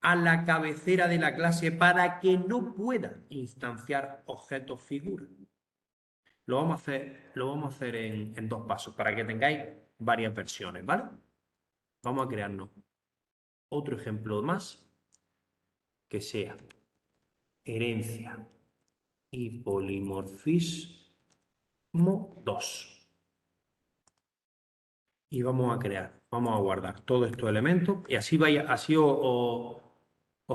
a la cabecera de la clase para que no pueda instanciar objetos figuras? Lo vamos a hacer en dos pasos para que tengáis varias versiones, ¿vale? Vamos a crearnos otro ejemplo más que sea herencia y polimorfismo 2. Y vamos a crear, vamos a guardar todos estos elementos y así, os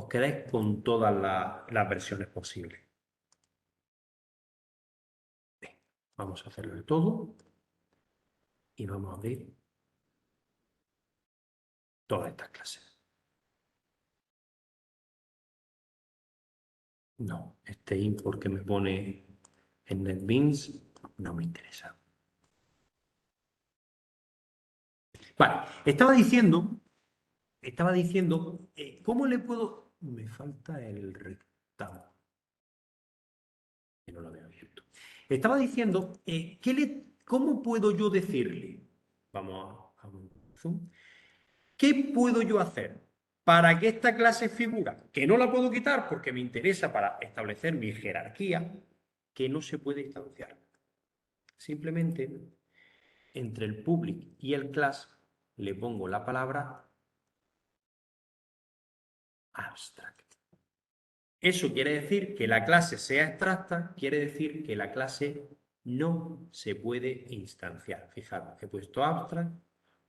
quedáis con todas las versiones posibles. Bien, vamos a hacerlo de todo y vamos a abrir todas estas clases. No, este import que me pone en NetBeans no me interesa. Vale, estaba diciendo, ¿cómo le puedo...? Me falta el rectángulo. Que no lo había abierto. Estaba diciendo, ¿cómo puedo yo decirle? Vamos a un zoom. ¿Qué puedo yo hacer para que esta clase figura, que no la puedo quitar porque me interesa para establecer mi jerarquía, que no se puede instanciar? Simplemente entre el public y el class le pongo la palabra abstract. Eso quiere decir que la clase sea abstracta, quiere decir que la clase no se puede instanciar. Fijaros, he puesto abstract,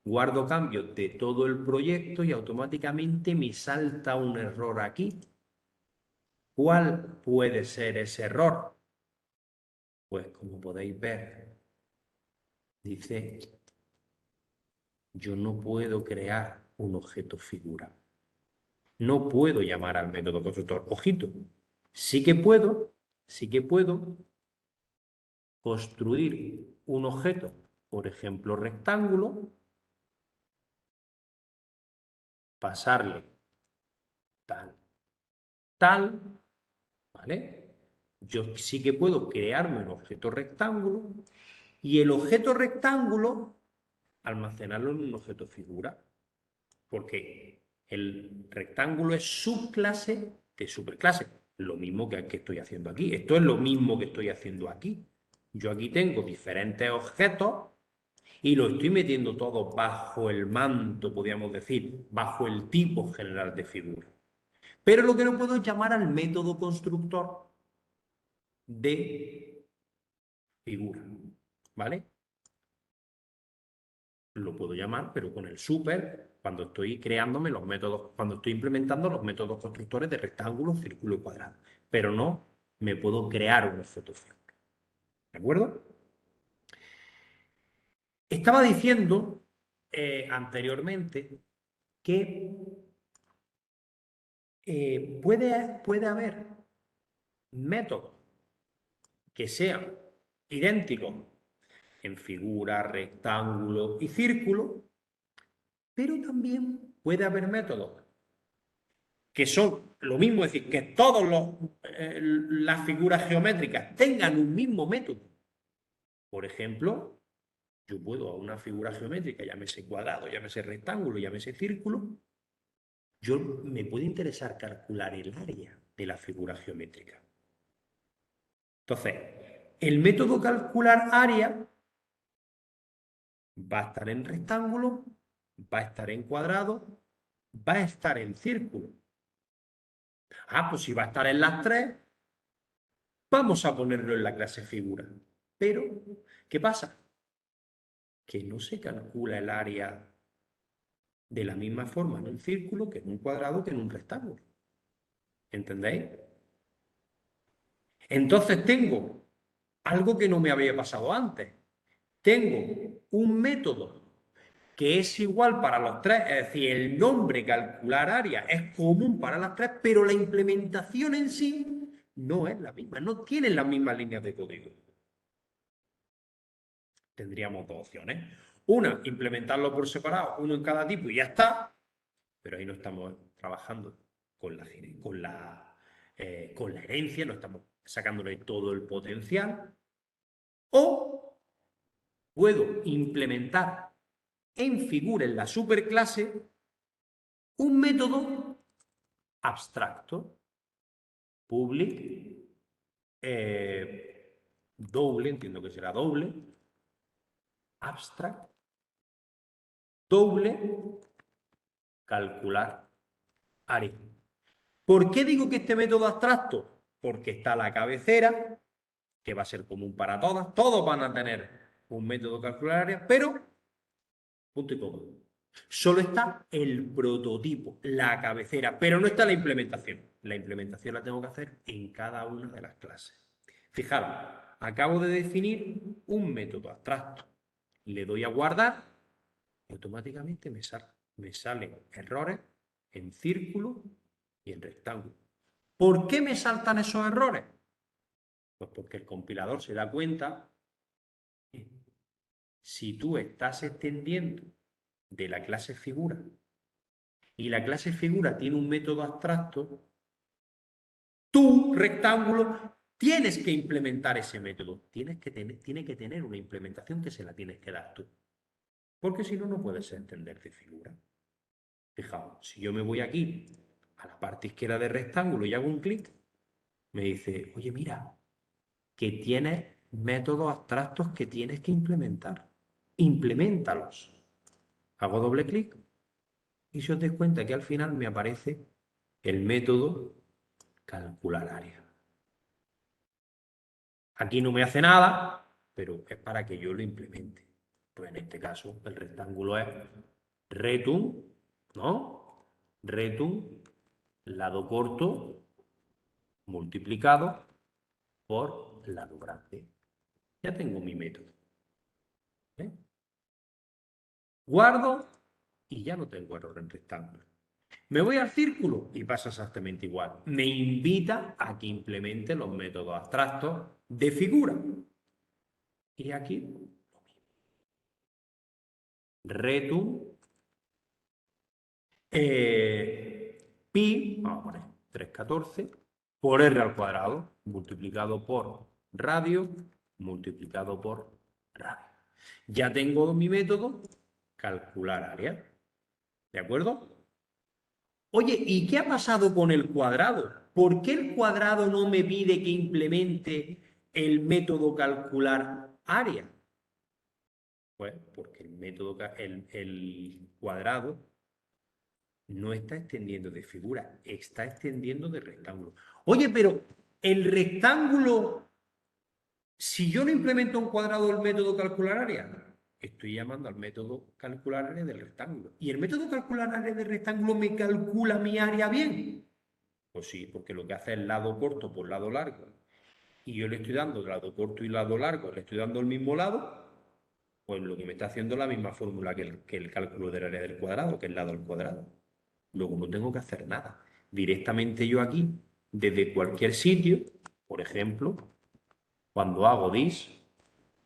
guardo cambios de todo el proyecto y automáticamente me salta un error aquí. ¿Cuál puede ser ese error? Pues como podéis ver, dice, yo no puedo crear un objeto figura. No puedo llamar al método constructor. Ojito, sí que puedo construir un objeto, por ejemplo, rectángulo, pasarle tal, ¿vale? Yo sí que puedo crearme un objeto rectángulo y el objeto rectángulo almacenarlo en un objeto figura, porque el rectángulo es subclase de superclase. Lo mismo que estoy haciendo aquí. Esto es lo mismo que estoy haciendo aquí. Yo aquí tengo diferentes objetos y lo estoy metiendo todo bajo el manto, podríamos decir, bajo el tipo general de figura. Pero lo que no puedo es llamar al método constructor de figura, ¿vale? Lo puedo llamar, pero con el super, cuando estoy creándome los métodos, cuando estoy implementando los métodos constructores de rectángulo, círculo y cuadrado. Pero no me puedo crear un objeto figura. ¿De acuerdo? Estaba diciendo anteriormente que puede haber métodos que sean idénticos en figura, rectángulo y círculo, pero también puede haber métodos que son lo mismo, es decir, que todas las figuras geométricas tengan un mismo método. Por ejemplo, yo puedo a una figura geométrica, llámese cuadrado, llámese rectángulo, llámese círculo, me puede interesar calcular el área de la figura geométrica. Entonces, el método calcular área va a estar en rectángulo, va a estar en cuadrado, va a estar en círculo. Ah, pues si va a estar en las tres, vamos a ponerlo en la clase figura. Pero, ¿qué pasa? Que no se calcula el área de la misma forma en un círculo que en un cuadrado que en un rectángulo. ¿Entendéis? Entonces tengo algo que no me había pasado antes. Tengo un método que es igual para los tres, es decir, el nombre calcular área es común para las tres, pero la implementación en sí no es la misma, no tienen las mismas líneas de código. Tendríamos dos opciones. Una, implementarlo por separado, uno en cada tipo y ya está, pero ahí no estamos trabajando con la herencia, no estamos sacándole todo el potencial. O puedo implementar en figura en la superclase un método abstracto, public, doble, entiendo que será doble, abstract, doble, calcular área. ¿Por qué digo que este método abstracto? Porque está la cabecera, que va a ser común para todas, todos van a tener un método calcular área, pero, punto y coma. Solo está el prototipo, la cabecera, pero no está la implementación. La implementación la tengo que hacer en cada una de las clases. Fijaros, acabo de definir un método abstracto. Le doy a guardar y automáticamente me salen errores en círculo y en rectángulo. ¿Por qué me saltan esos errores? Pues porque el compilador se da cuenta que si tú estás extendiendo de la clase figura y la clase figura tiene un método abstracto, tú, rectángulo, tienes que implementar ese método. Tiene que tener una implementación que se la tienes que dar tú. Porque si no, no puedes entender de figura. Fijaos, si yo me voy aquí a la parte izquierda del rectángulo y hago un clic, me dice, oye, mira, que tienes métodos abstractos que tienes que implementar. Impleméntalos. Hago doble clic y si os dais cuenta que al final me aparece el método calcular área. Aquí no me hace nada, pero es para que yo lo implemente. Pues en este caso el rectángulo es return, ¿no? Return, lado corto, multiplicado por lado grande. Ya tengo mi método. ¿Eh? Guardo y ya no tengo error en rectángulo. Me voy al círculo y pasa exactamente igual. Me invita a que implemente los métodos abstractos de figura. Y aquí, return, pi, vamos a poner 314, por r al cuadrado, multiplicado por radio, multiplicado por radio. Ya tengo mi método, calcular área. ¿De acuerdo? Oye, ¿y qué ha pasado con el cuadrado? ¿Por qué el cuadrado no me pide que implemente el método calcular área? Pues porque el cuadrado no está extendiendo de figura, está extendiendo de rectángulo. Oye, pero el rectángulo, si yo no implemento un cuadrado del método calcular área, estoy llamando al método calcular área del rectángulo. ¿Y el método calcular área del rectángulo me calcula mi área bien? Pues sí, porque lo que hace es lado corto por lado largo. Y yo le estoy dando lado corto y lado largo, le estoy dando el mismo lado, pues lo que me está haciendo es la misma fórmula que el cálculo del área del cuadrado, que es lado al cuadrado. Luego no tengo que hacer nada. Directamente yo aquí, desde cualquier sitio, por ejemplo, cuando hago this,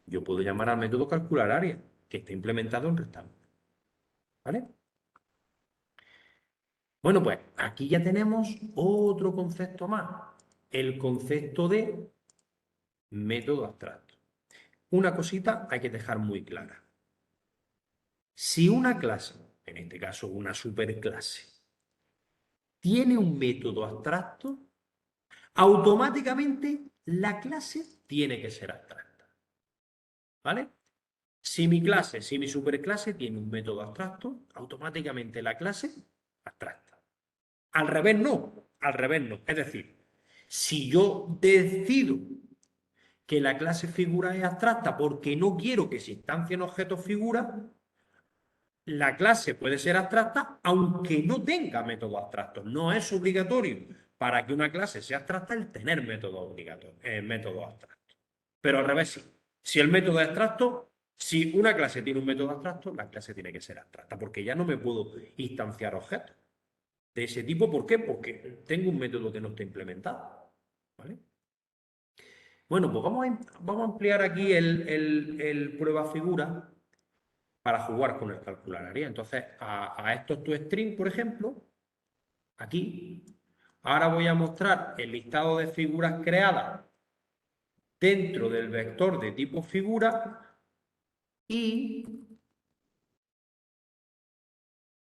yo puedo llamar al método calcular área, que está implementado en rectángulo. ¿Vale? Bueno, pues aquí ya tenemos otro concepto más. El concepto de método abstracto. Una cosita hay que dejar muy clara. Si una clase, en este caso una superclase, tiene un método abstracto, automáticamente la clase tiene que ser abstracta. ¿Vale? Si mi superclase tiene un método abstracto, automáticamente la clase abstracta. Al revés no, al revés no. Es decir, si yo decido que la clase figura es abstracta porque no quiero que se instancien objetos figura, la clase puede ser abstracta aunque no tenga métodos abstractos. No es obligatorio para que una clase sea abstracta el tener métodos abstractos. Pero al revés sí. Si el método es abstracto, Si una clase tiene un método abstracto, la clase tiene que ser abstracta, porque ya no me puedo instanciar objetos de ese tipo. ¿Por qué? Porque tengo un método que no está implementado. ¿Vale? Bueno, pues vamos a ampliar aquí el prueba figura para jugar con el calcular área. Entonces, a estos toString, por ejemplo, aquí, ahora voy a mostrar el listado de figuras creadas dentro del vector de tipo figura y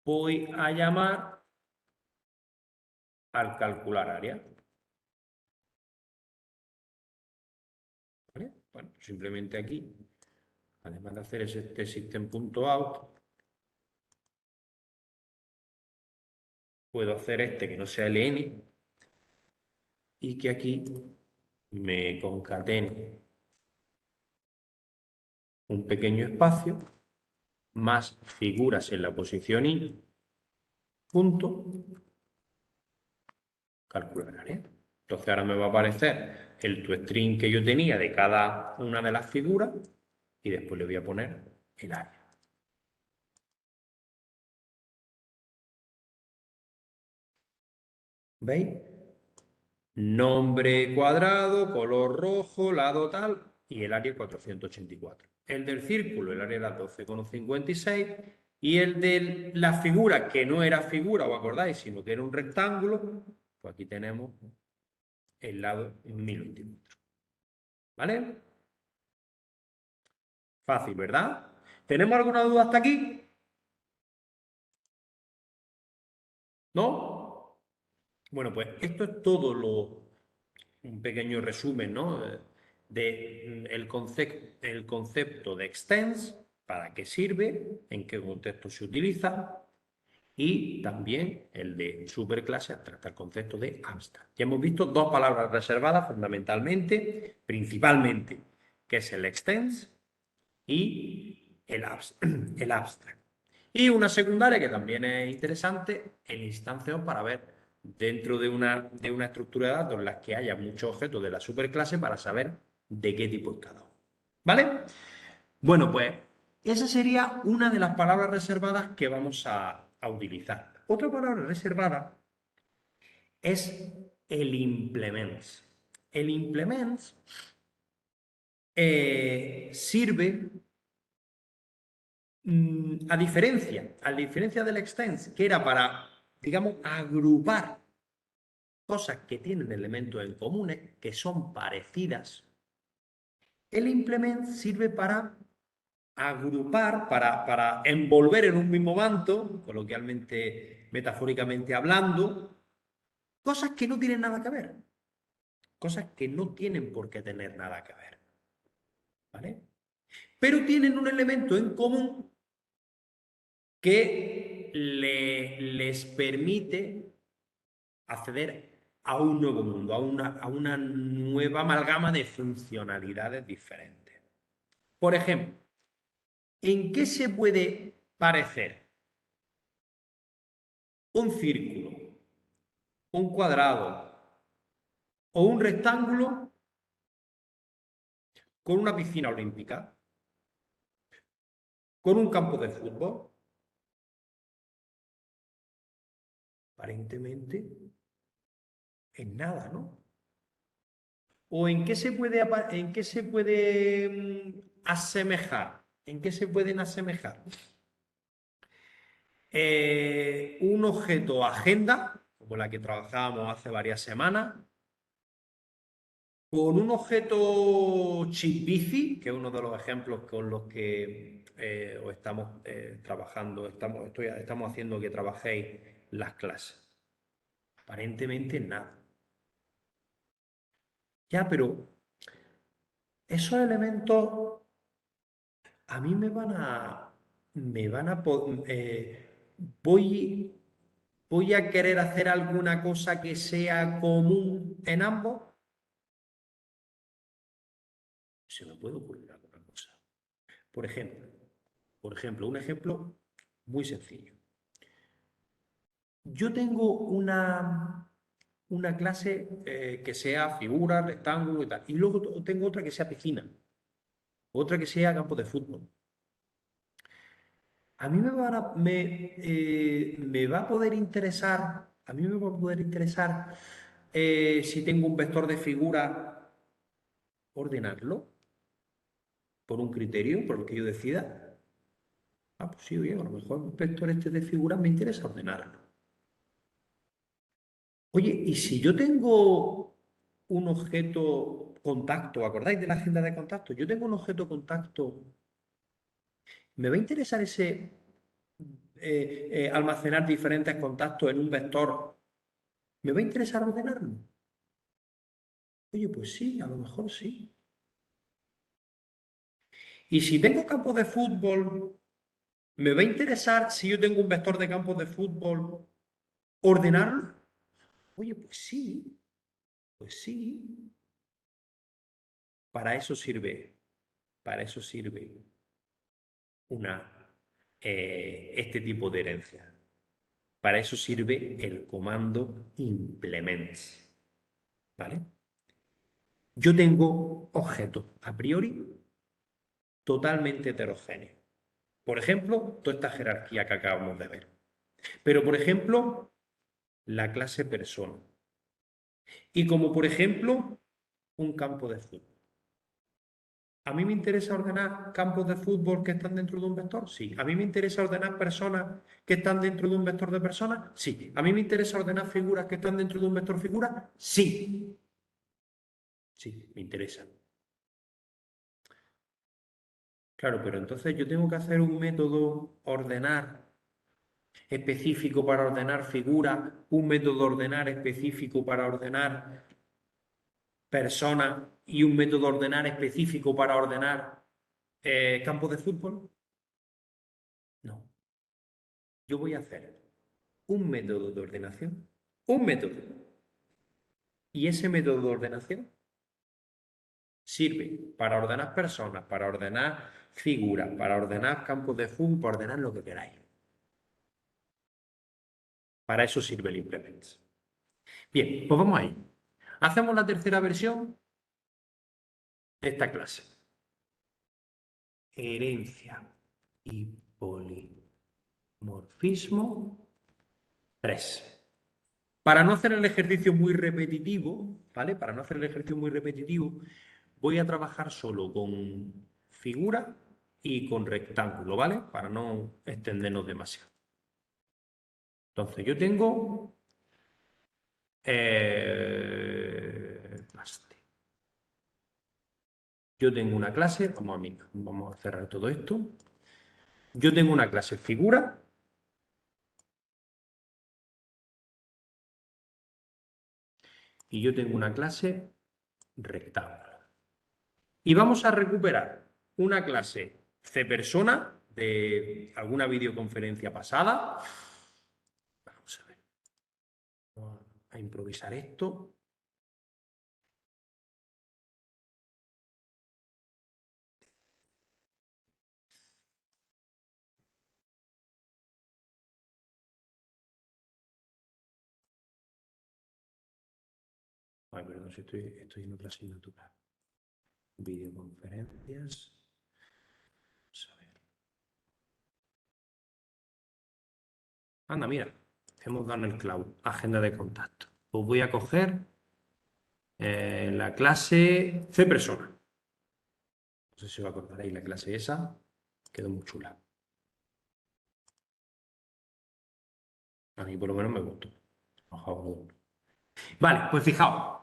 voy a llamar al calcular área. ¿Vale? Bueno, simplemente aquí, además de hacer este system.out, puedo hacer este que no sea ln y que aquí me concatene un pequeño espacio más figuras en la posición y punto calcular área. Entonces ahora me va a aparecer el toString que yo tenía de cada una de las figuras y después le voy a poner el área. ¿Veis? Nombre cuadrado, color rojo, lado tal y el área 484. El del círculo, el área era 12,56 y el de la figura, que no era figura, ¿os acordáis? Sino que era un rectángulo, pues aquí tenemos el lado en 1024. ¿Vale? Fácil, ¿verdad? ¿Tenemos alguna duda hasta aquí? ¿No? Bueno, pues esto es todo un pequeño resumen, ¿no? De el concepto de extends, para qué sirve, en qué contexto se utiliza, y también el de superclase abstracta, el concepto de abstract. Ya hemos visto dos palabras reservadas fundamentalmente, principalmente, que es el extends y el abstract. Y una secundaria que también es interesante, el instancio, para ver dentro de una estructura de datos en la que haya muchos objetos de la superclase para saber de qué tipo es cada uno. ¿Vale? Bueno, pues esa sería una de las palabras reservadas que vamos a utilizar. Otra palabra reservada es el implements. El implements sirve a diferencia del extends, que era para, digamos, agrupar cosas que tienen elementos en comunes, que son parecidas, el implement sirve para agrupar, para envolver en un mismo manto, coloquialmente, metafóricamente hablando, cosas que no tienen nada que ver, cosas que no tienen por qué tener nada que ver, ¿vale? Pero tienen un elemento en común que les permite acceder a un nuevo mundo, a una nueva amalgama de funcionalidades diferentes. Por ejemplo, ¿en qué se puede parecer un círculo, un cuadrado o un rectángulo con una piscina olímpica, con un campo de fútbol? Aparentemente, en nada, ¿no? ¿O en qué se puede asemejar? ¿En qué se pueden asemejar? Un objeto agenda, como la que trabajábamos hace varias semanas, con un objeto chip bici, que es uno de los ejemplos con los que os estamos trabajando, estamos haciendo que trabajéis las clases. Aparentemente nada. Ya, pero esos elementos a mí voy, voy a querer hacer alguna cosa que sea común en ambos. Se me puede ocurrir alguna cosa. Por ejemplo, un ejemplo muy sencillo. Yo tengo una clase que sea figura, rectángulo y tal, y luego tengo otra que sea piscina, otra que sea campo de fútbol. A mí me va a poder interesar, a mí me va a poder interesar si tengo un vector de figura, ordenarlo por un criterio, por el que yo decida. Ah, pues sí, oye, a lo mejor un vector este de figura me interesa ordenarlo. Oye, y si yo tengo un objeto contacto, ¿acordáis de la agenda de contacto? Yo tengo un objeto contacto, ¿me va a interesar ese almacenar diferentes contactos en un vector? ¿Me va a interesar ordenarlo? Oye, pues sí, a lo mejor sí. Y si tengo campos de fútbol, ¿me va a interesar si yo tengo un vector de campos de fútbol, ordenarlo? Oye, pues sí. Para eso sirve, para eso sirve este tipo de herencia. Para eso sirve el comando implement. ¿Vale? Yo tengo objetos a priori totalmente heterogéneos. Por ejemplo, toda esta jerarquía que acabamos de ver. Pero, por ejemplo, la clase persona. Y como, por ejemplo, un campo de fútbol. ¿A mí me interesa ordenar campos de fútbol que están dentro de un vector? Sí. ¿A mí me interesa ordenar personas que están dentro de un vector de personas? Sí. ¿A mí me interesa ordenar figuras que están dentro de un vector figura? Sí. Sí, me interesa. Claro, pero entonces yo tengo que hacer un método ordenar específico para ordenar figuras, un método ordenar específico para ordenar personas y un método ordenar específico para ordenar campos de fútbol. No, yo voy a hacer un método de ordenación, un método. Y ese método de ordenación sirve para ordenar personas, para ordenar figuras, para ordenar campos de fútbol, para ordenar lo que queráis. Para eso sirve el implement. Bien, pues vamos ahí. Hacemos la tercera versión de esta clase. Herencia y polimorfismo 3. Para no hacer el ejercicio muy repetitivo, ¿vale? Para no hacer el ejercicio muy repetitivo, voy a trabajar solo con figura y con rectángulo, ¿vale? Para no extendernos demasiado. Entonces, yo tengo yo tengo una clase, vamos a cerrar todo esto. Yo tengo una clase figura y yo tengo una clase rectángulo. Y vamos a recuperar una clase cPersona de alguna videoconferencia pasada. Vamos a ver. Vamos a improvisar esto. Ay, perdón, si estoy en otra asignatura. Videoconferencias. Vamos a ver. Anda, mira. Hemos dado en el clavo. Agenda de contacto. Pues voy a coger la clase cPersona. No sé si os acordaréis, la clase esa quedó muy chula. A mí por lo menos me gustó. Vale, pues fijaos.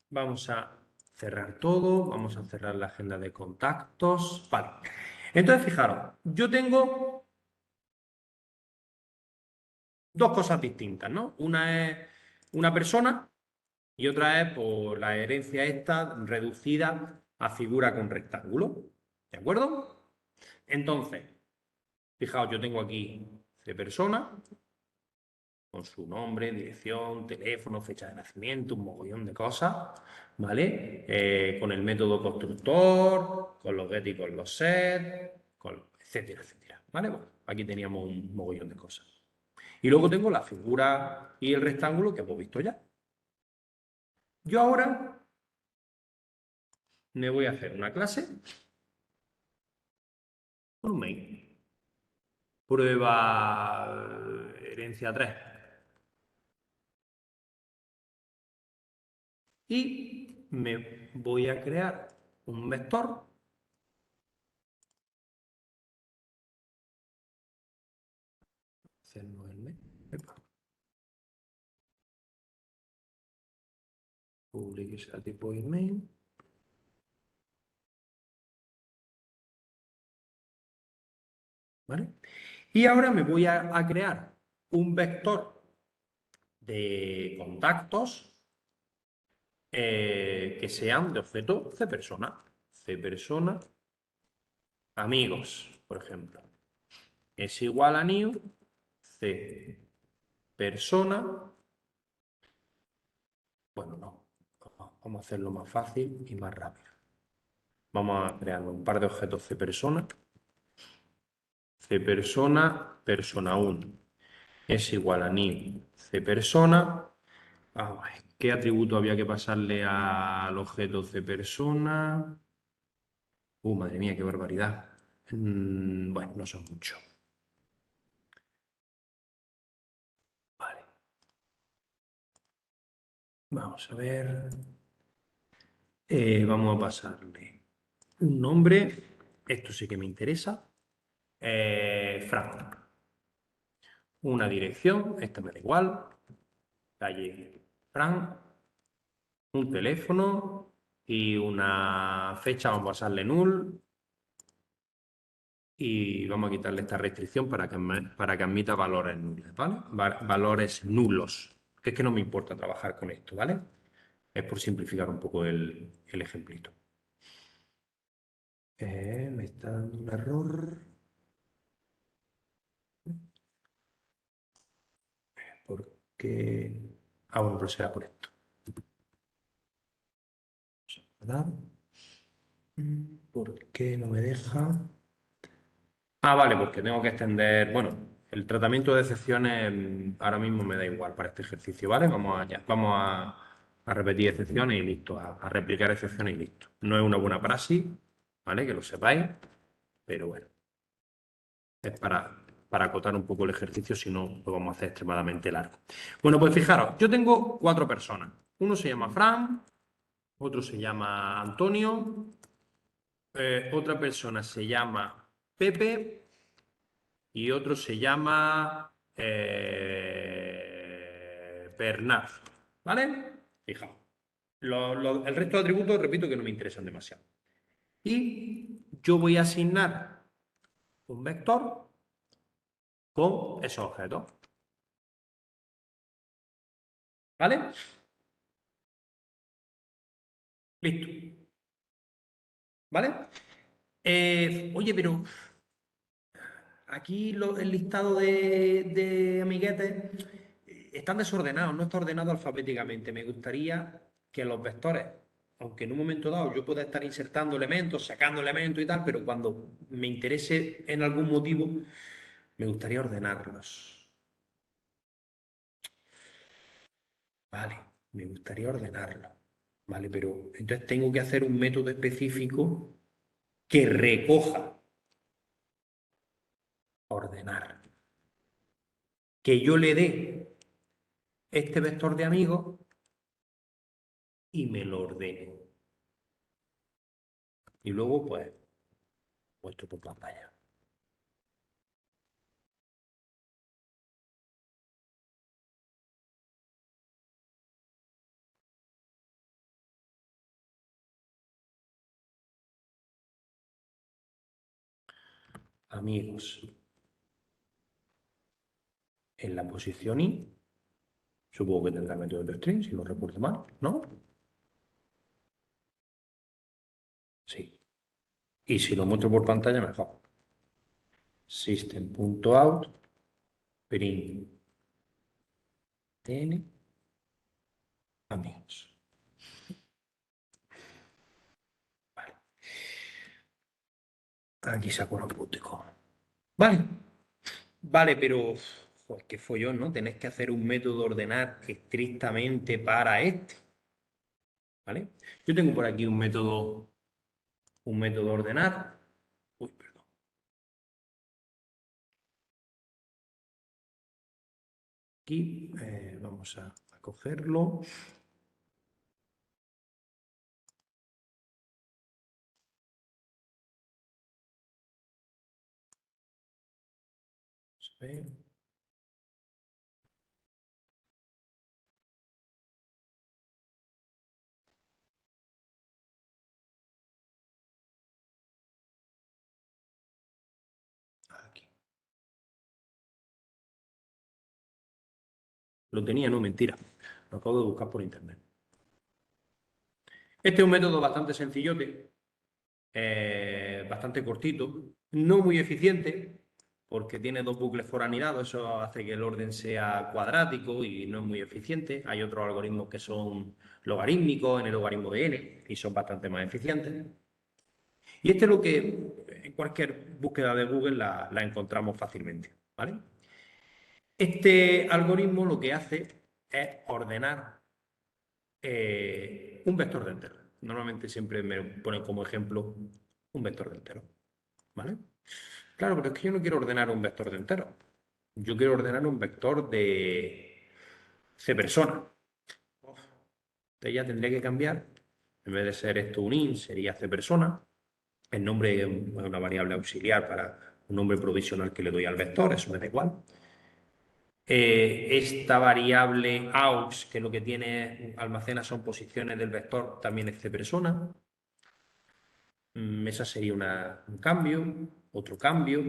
Vamos a cerrar todo. Vamos a cerrar la agenda de contactos. Vale. Entonces, fijaros, yo tengo dos cosas distintas, ¿no? Una es una persona y otra es por la herencia esta reducida a figura con rectángulo. ¿De acuerdo? Entonces, fijaos, yo tengo aquí de persona con su nombre, dirección, teléfono, fecha de nacimiento, un mogollón de cosas, ¿vale? Con el método constructor, con los get y con los set, etcétera, etcétera, ¿vale? Bueno, aquí teníamos un mogollón de cosas. Y luego tengo la figura y el rectángulo que hemos visto ya. Yo ahora me voy a hacer una clase con un main. Prueba herencia 3. Y me voy a crear un vector public sea tipo email. ¿Vale? Y ahora me voy a crear un vector de contactos que sean de objeto cPersona. cPersona, amigos, por ejemplo. Es igual a new cPersona. Bueno, no. Vamos a hacerlo más fácil y más rápido. Vamos a crear un par de objetos cPersona. cPersona, persona 1 es igual a new cPersona. ¿Qué atributo había que pasarle al objeto cPersona? Madre mía, qué barbaridad. Bueno, no son mucho. Vale. Vamos a ver. Vamos a pasarle un nombre. Esto sí que me interesa. Fran. Una dirección. Esta me da igual. Calle Fran. Un teléfono. Y una fecha. Vamos a pasarle null. Y vamos a quitarle esta restricción para que admita valores nulos, ¿vale? Valores nulos, que es que no me importa trabajar con esto, ¿vale? Es por simplificar un poco el ejemplito. Me está dando un error. ¿Por qué? Bueno, pero será por esto. ¿Verdad? ¿Por qué no me deja? Vale, porque tengo que extender. Bueno, el tratamiento de excepciones ahora mismo me da igual para este ejercicio, ¿vale? Vamos a repetir excepciones y listo, a replicar excepciones y listo. No es una buena praxis, ¿vale? Que lo sepáis, pero bueno, es para acotar un poco el ejercicio, si no lo vamos a hacer extremadamente largo. Bueno, pues fijaros, yo tengo 4 personas. Uno se llama Fran, otro se llama Antonio, otra persona se llama Pepe y otro se llama Bernard, ¿vale? Fijaos. El resto de atributos, repito, que no me interesan demasiado. Y yo voy a asignar un vector con esos objetos, ¿vale? Listo, ¿vale? Oye, pero aquí el listado de amiguetes están desordenados, no está ordenado alfabéticamente. Me gustaría que los vectores, aunque en un momento dado yo pueda estar insertando elementos, sacando elementos y tal, pero cuando me interese en algún motivo, me gustaría ordenarlos. Vale, me gustaría ordenarlos. Vale, pero entonces tengo que hacer un método específico que recoja ordenar. Que yo le dé este vector de amigos y me lo ordene. Y luego, pues, muestro por pantalla. Amigos. En la posición I, supongo que tendrá método de string, si no recuerdo mal, ¿no? Sí. Y si lo muestro por pantalla, mejor. System.out print n amigos. Vale. Aquí saco un puntico. Vale. Vale, pero joder, qué follón, ¿no? Tenés que hacer un método ordenar estrictamente para este. ¿Vale? Yo tengo por aquí un método ordenar. Uy, perdón. Aquí vamos a cogerlo. Vamos a ver. Aquí. Lo tenía, no, mentira. Lo acabo de buscar por internet. Este es un método bastante sencillote, bastante cortito, no muy eficiente, porque tiene dos bucles por anidados, eso hace que el orden sea cuadrático y no es muy eficiente. Hay otros algoritmos que son logarítmicos en el logaritmo de n y son bastante más eficientes. Y este es lo que en cualquier búsqueda de Google la encontramos fácilmente, ¿vale? Este algoritmo lo que hace es ordenar un vector de enteros. Normalmente siempre me ponen como ejemplo un vector de enteros, ¿vale? Claro, pero es que yo no quiero ordenar un vector de enteros. Yo quiero ordenar un vector de C persona. Entonces ya tendría que cambiar, en vez de ser esto un int, sería C persona. El nombre es una variable auxiliar para un nombre provisional que le doy al vector, eso me da igual. Esta variable aux, que lo que tiene, almacena son posiciones del vector, también es C persona. Esa sería un cambio, otro cambio.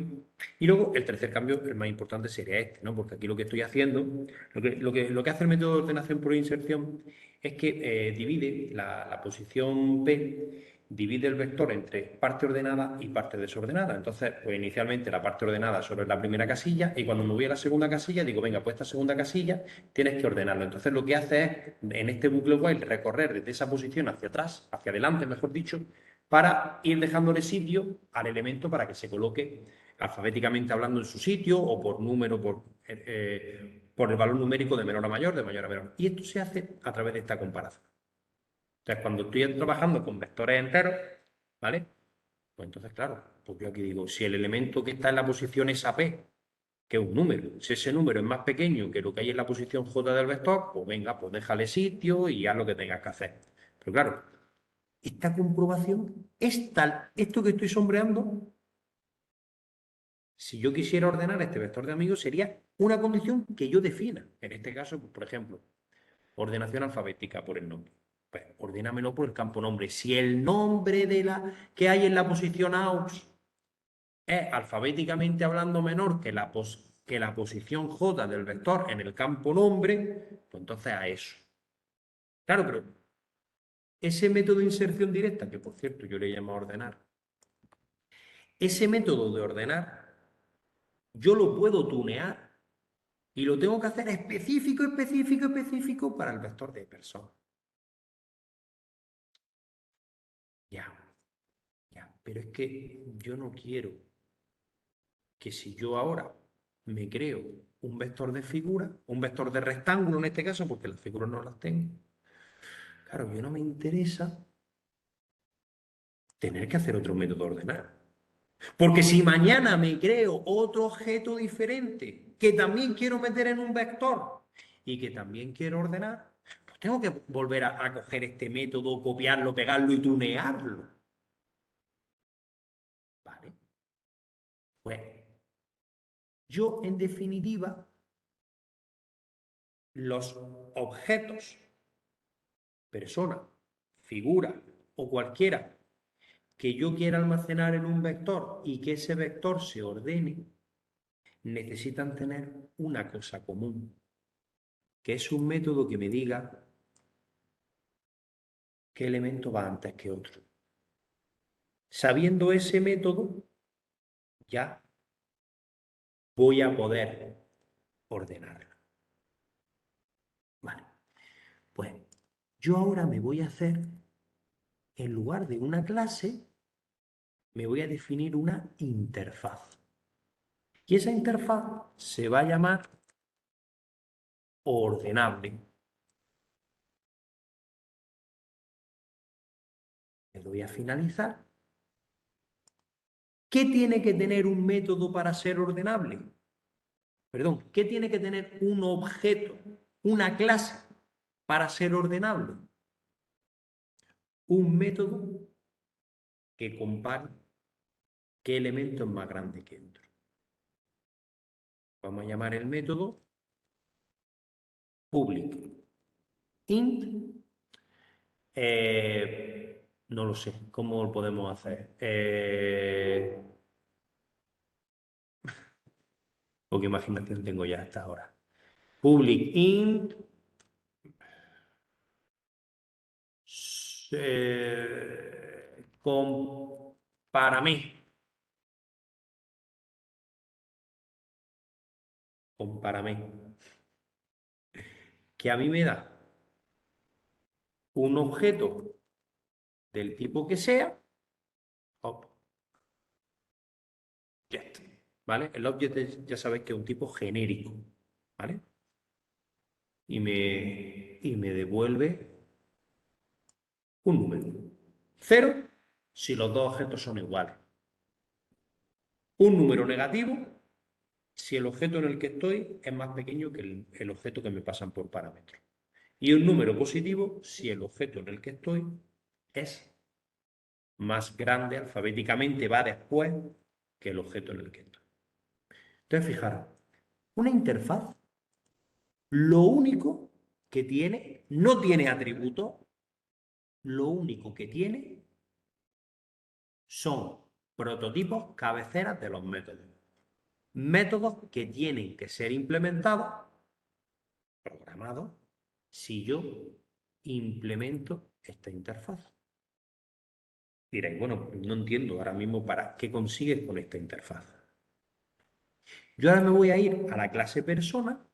Y luego el tercer cambio, el más importante, sería este, ¿no? Porque aquí lo que estoy haciendo, lo que hace el método de ordenación por inserción es que divide la posición P, divide el vector entre parte ordenada y parte desordenada. Entonces, pues inicialmente la parte ordenada sobre la primera casilla y cuando me voy a la segunda casilla, digo, venga, pues esta segunda casilla tienes que ordenarlo. Entonces lo que hace es, en este bucle while, recorrer desde esa posición hacia atrás, hacia adelante, mejor dicho, para ir dejándole sitio al elemento para que se coloque alfabéticamente hablando en su sitio o por número, por el valor numérico de menor a mayor, de mayor a menor. Y esto se hace a través de esta comparación. Entonces, cuando estoy trabajando con vectores enteros, ¿vale? Pues entonces, claro, pues yo aquí digo, si el elemento que está en la posición es AP, que es un número, si ese número es más pequeño que lo que hay en la posición J del vector, pues venga, pues déjale sitio y haz lo que tengas que hacer. Pero claro, esta comprobación es tal, esto que estoy sombreando, si yo quisiera ordenar este vector de amigos, sería una condición que yo defina. En este caso, pues, por ejemplo, ordenación alfabética por el nombre. Pues ordénamelo por el campo nombre. Si el nombre que hay en la posición AUX es alfabéticamente hablando menor que la posición J del vector en el campo nombre, pues entonces a eso. Claro, pero ese método de inserción directa, que por cierto yo le llamo ordenar, ese método de ordenar yo lo puedo tunear y lo tengo que hacer específico, específico, específico para el vector de persona. Ya, ya, pero es que yo no quiero que si yo ahora me creo un vector de figura, un vector de rectángulo en este caso, porque las figuras no las tengo, claro, yo no me interesa tener que hacer otro método de ordenar. Porque si mañana me creo otro objeto diferente que también quiero meter en un vector y que también quiero ordenar, pues tengo que volver a coger este método, copiarlo, pegarlo y tunearlo. ¿Vale? Pues yo, en definitiva, los objetos, persona, figura o cualquiera que yo quiera almacenar en un vector y que ese vector se ordene, necesitan tener una cosa común, que es un método que me diga qué elemento va antes que otro. Sabiendo ese método, ya voy a poder ordenarlo. Vale, pues yo ahora me voy a hacer, en lugar de una clase, me voy a definir una interfaz. Y esa interfaz se va a llamar ordenable. Le doy a finalizar. ¿Qué tiene que tener un método para ser ordenable? Perdón, ¿qué tiene que tener un objeto, una clase, para ser ordenable? Un método que compare qué elemento es más grande que otro. Vamos a llamar el método public int. No lo sé, ¿cómo lo podemos hacer? Porque imaginación tengo ya hasta ahora. Public int compárame. Compárame. Que a mí me da un objeto del tipo que sea, object, ¿vale? El object ya sabéis que es un tipo genérico, ¿vale? Y me devuelve un número. 0 si los dos objetos son iguales. Un número negativo si el objeto en el que estoy es más pequeño que el objeto que me pasan por parámetro. Y un número positivo si el objeto en el que estoy es más grande, alfabéticamente va después que el objeto en el que estoy. Entonces, fijaros, una interfaz lo único que tiene, no tiene atributos, lo único que tiene son prototipos, cabeceras de los métodos. Métodos que tienen que ser implementados, programados, si yo implemento esta interfaz. Diréis, bueno, no entiendo ahora mismo para qué consigues con esta interfaz. Yo ahora me voy a ir a la clase persona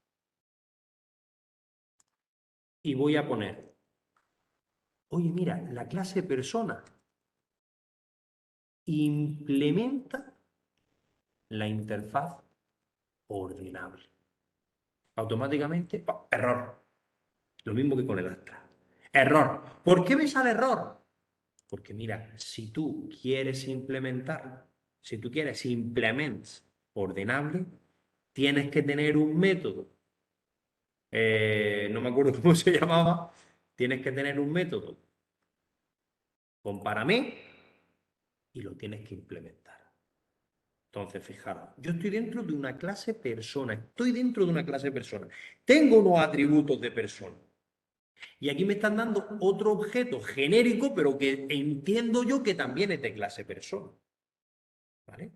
y voy a poner, oye, mira, la clase persona implementa la interfaz ordenable. Automáticamente, error. Lo mismo que con el Astra. Error. ¿Por qué me sale error? Porque mira, si tú quieres implementar, si tú quieres implements ordenable, tienes que tener un método. No me acuerdo cómo se llamaba. Tienes que tener un método con paramé y lo tienes que implementar. Entonces, fijaros, yo estoy dentro de una clase persona, estoy dentro de una clase persona. Tengo unos atributos de persona. Y aquí me están dando otro objeto genérico, pero que entiendo yo que también es de clase persona. ¿Vale?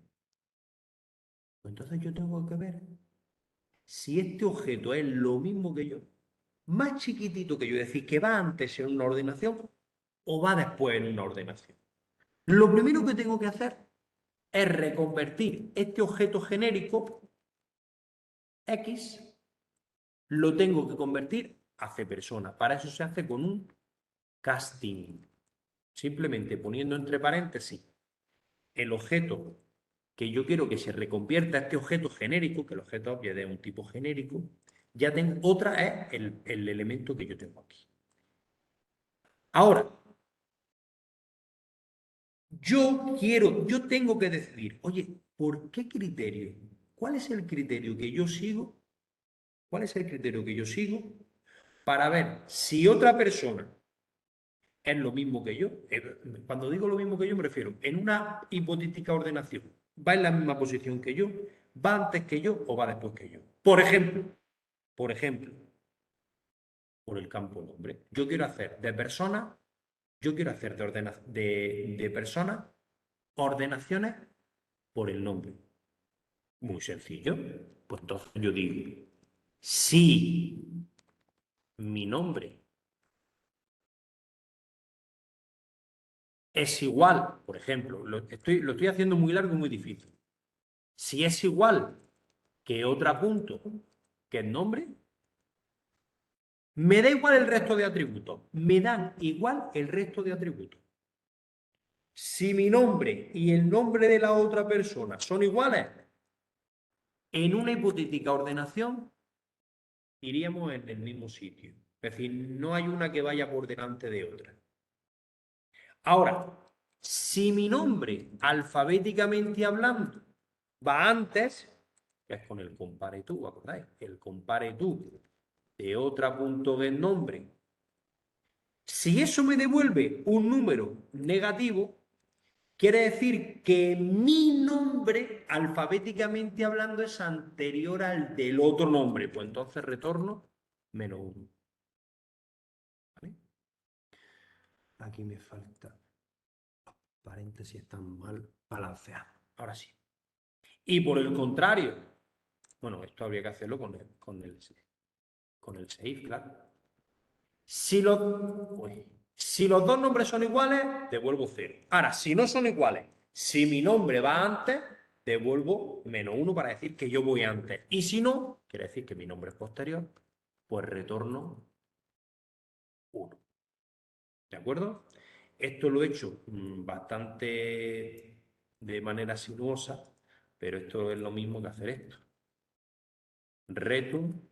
Pues entonces yo tengo que ver si este objeto es lo mismo que yo, más chiquitito que yo, es decir, que va antes en una ordenación o va después en una ordenación. Lo primero que tengo que hacer es reconvertir este objeto genérico X, lo tengo que convertir a C persona. Para eso se hace con un casting. Simplemente poniendo entre paréntesis el objeto que yo quiero que se reconvierta a este objeto genérico, que el objeto object es un tipo genérico, ya tengo, otra es el elemento que yo tengo aquí. Ahora, yo tengo que decidir, oye, ¿por qué criterio? ¿Cuál es el criterio que yo sigo? ¿Cuál es el criterio que yo sigo para ver si otra persona es lo mismo que yo? Cuando digo lo mismo que yo me refiero en una hipotética ordenación. ¿Va en la misma posición que yo? ¿Va antes que yo o va después que yo? Por ejemplo, por el campo nombre. Yo quiero hacer de personas ordenaciones por el nombre. Muy sencillo. Pues entonces yo digo, si mi nombre es igual, por ejemplo, lo estoy haciendo muy largo y muy difícil. Si es igual que otro punto, que el nombre, me da igual el resto de atributos. Me dan igual el resto de atributos. Si mi nombre y el nombre de la otra persona son iguales, en una hipotética ordenación iríamos en el mismo sitio. Es decir, no hay una que vaya por delante de otra. Ahora, si mi nombre, alfabéticamente hablando, va antes, que es con el compare tú, ¿acordáis? El compare tú de otra punto de nombre. Si eso me devuelve un número negativo, quiere decir que mi nombre, alfabéticamente hablando, es anterior al del otro nombre. Pues entonces retorno -1. ¿Vale? Aquí me falta. Los paréntesis están mal balanceados. Ahora sí. Y por el contrario, bueno, esto habría que hacerlo con el save, claro. Si los dos nombres son iguales, devuelvo 0. Ahora, si no son iguales, si mi nombre va antes, devuelvo -1 para decir que yo voy antes. Y si no, quiere decir que mi nombre es posterior, pues retorno 1. ¿De acuerdo? Esto lo he hecho bastante de manera sinuosa, pero esto es lo mismo que hacer esto. Return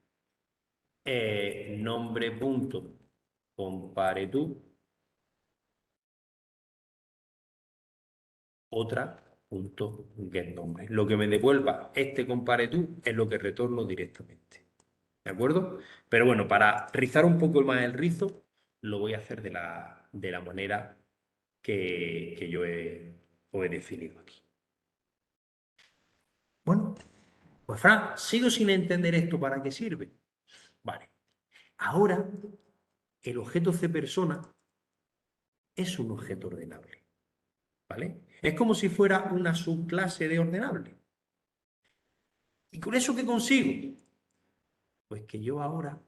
nombre punto compare tú otra punto get nombre. Lo que me devuelva este compare tú es lo que retorno directamente. ¿De acuerdo? Pero bueno, para rizar un poco más el rizo, lo voy a hacer de la manera que yo os he definido aquí. Bueno, pues Fran, sigo sin entender esto para qué sirve. Vale. Ahora, el objeto cPersona es un objeto ordenable. ¿Vale? Es como si fuera una subclase de ordenable. ¿Y con eso qué consigo? Pues que yo ahora,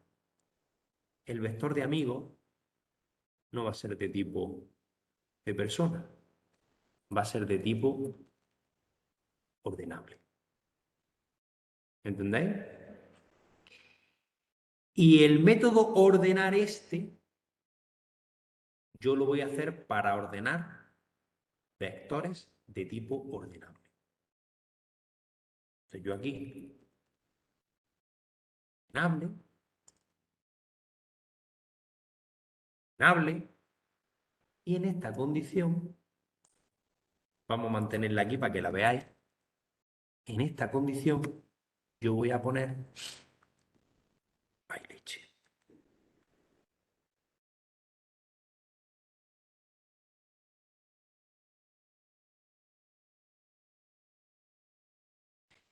el vector de amigos no va a ser de tipo de persona, va a ser de tipo ordenable. ¿Entendéis? Y el método ordenar yo lo voy a hacer para ordenar vectores de tipo ordenable. Entonces yo aquí, ordenable, ordenable, y en esta condición, vamos a mantenerla aquí para que la veáis, en esta condición yo voy a poner, ay leche,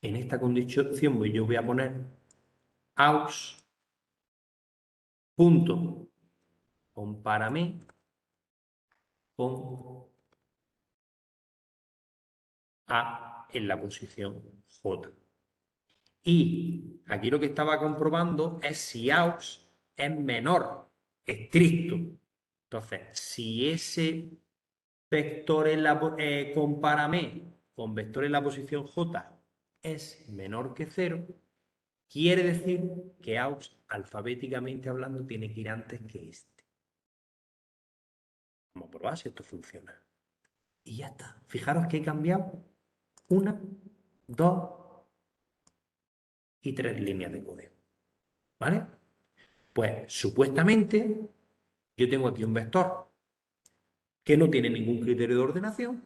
en esta condición yo voy a poner aux punto compárame con A en la posición J. Y aquí lo que estaba comprobando es si aux es menor, estricto. Entonces, si ese vector en la compárame con vector en la posición J es menor que 0, quiere decir que aux, alfabéticamente hablando, tiene que ir antes que este. Vamos a probar si esto funciona. Y ya está. Fijaros que he cambiado una, dos y tres líneas de código. ¿Vale? Pues supuestamente yo tengo aquí un vector que no tiene ningún criterio de ordenación.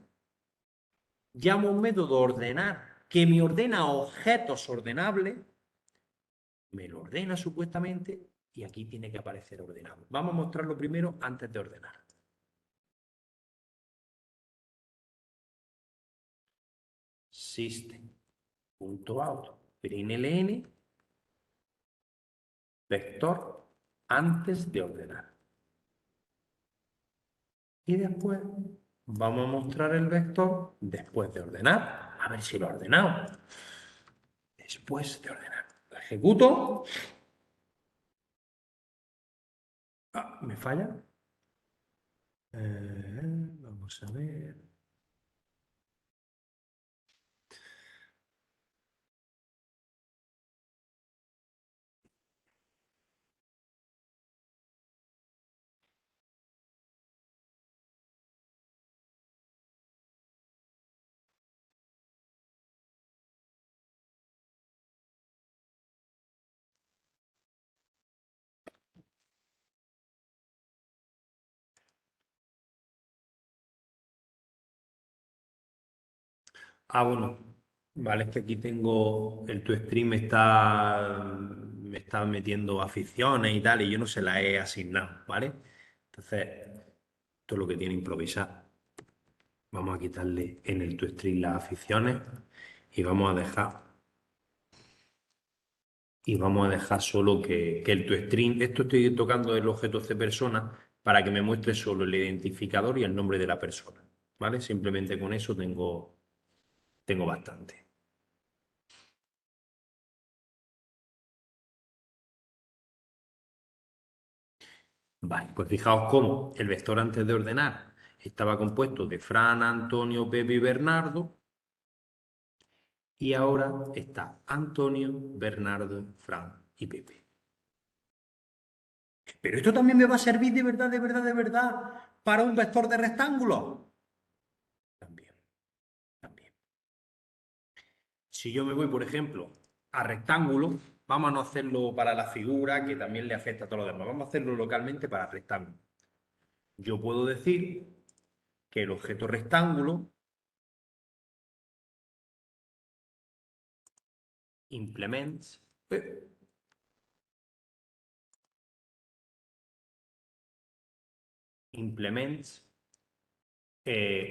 Llamo a un método ordenar que me ordena objetos ordenables. Me lo ordena supuestamente y aquí tiene que aparecer ordenado. Vamos a mostrarlo primero antes de ordenar. System.out println vector antes de ordenar. Y después vamos a mostrar el vector después de ordenar. A ver si lo ha ordenado. Después de ordenar. Lo ejecuto. Ah, ¿me falla? Vamos a ver. Ah, bueno. Vale, es que aquí tengo el ToStream me está metiendo aficiones y tal, y yo no se las he asignado, ¿vale? Entonces, esto es lo que tiene improvisar. Vamos a quitarle en el ToStream las aficiones y vamos a dejar solo que el ToStream, esto estoy tocando el objeto cPersona para que me muestre solo el identificador y el nombre de la persona, ¿vale? Simplemente con eso tengo bastante. Vale, pues fijaos cómo el vector antes de ordenar estaba compuesto de Fran, Antonio, Pepe y Bernardo, y ahora está Antonio, Bernardo, Fran y Pepe. Pero esto también me va a servir de verdad, de verdad, de verdad para un vector de rectángulo. También, también. Si yo me voy, por ejemplo, a rectángulo, vamos a no hacerlo para la figura, que también le afecta a todo lo demás. Vamos a hacerlo localmente para rectángulo. Yo puedo decir que el objeto rectángulo implements, implements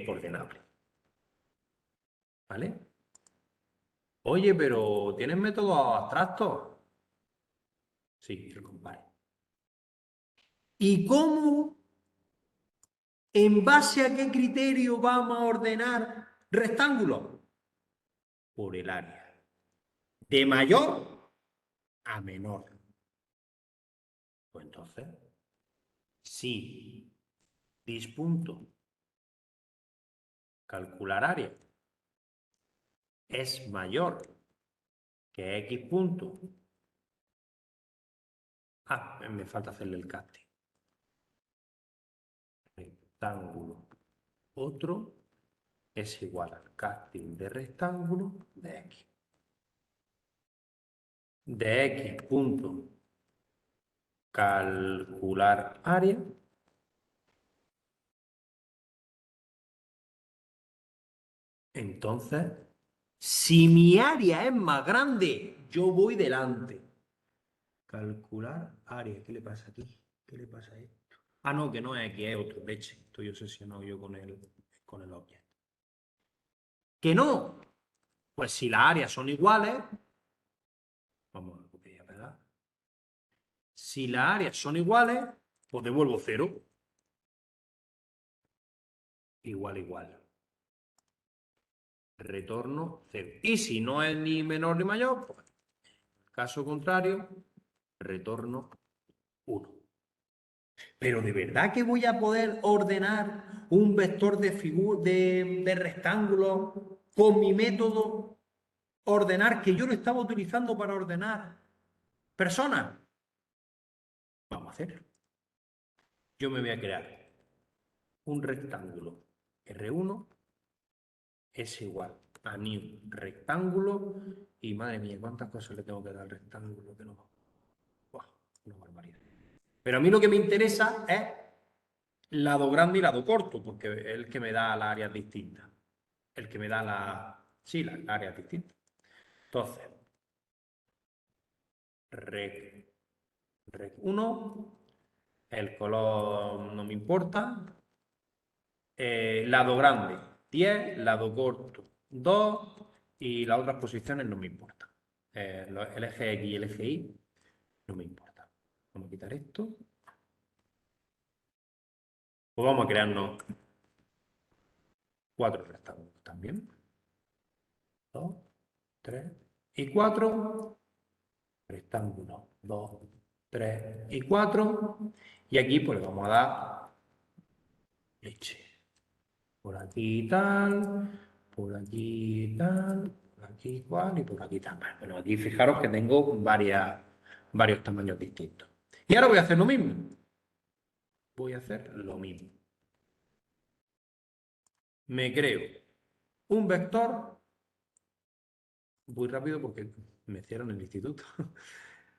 ordenable. ¿Vale? Oye, pero ¿tienes métodos abstractos? Sí, el compare. ¿Y cómo, en base a qué criterio vamos a ordenar rectángulos? Por el área. De mayor a menor. Pues entonces, si dispunto calcular área es mayor que x punto. Ah, me falta hacerle el casting. Rectángulo otro es igual al casting de rectángulo de x. De x punto calcular área. Entonces, si mi área es más grande, yo voy delante. Calcular área. ¿Qué le pasa aquí? ¿Qué le pasa a esto? Ah, no, que no es aquí, es otro. Leche. Estoy obsesionado yo con el objeto. ¿Que no? Pues si las áreas son iguales, vamos a copiar, ¿verdad? Si las áreas son iguales, pues devuelvo cero. Igual, igual. Retorno cero. Y si no es ni menor ni mayor, pues caso contrario, retorno 1. Pero ¿de verdad que voy a poder ordenar un vector de rectángulo con mi método ordenar que yo lo estaba utilizando para ordenar personas? Vamos a hacerlo. Yo me voy a crear un rectángulo R1 es igual a new rectángulo y madre mía, cuántas cosas le tengo que dar al rectángulo que no. Buah, una barbaridad. Pero a mí lo que me interesa es lado grande y lado corto, porque es el que me da las áreas distintas. El que me da sí, las áreas distintas. Entonces, rec 1, el color no me importa. Lado grande, 10, lado corto, 2 y las otras posiciones no me importan. El eje X y el eje Y no me importa. Vamos a quitar esto. Pues vamos a crearnos 4 rectángulos también. 2, 3 y 4. Rectángulos 2, 3 y 4. Y aquí pues le vamos a dar leche. Por aquí tal, por aquí tal, por aquí igual y por aquí tal. Bueno, aquí fijaros que tengo varios tamaños distintos. Y ahora voy a hacer lo mismo. Voy a hacer lo mismo. Me creo un vector, muy rápido porque me cierran el instituto.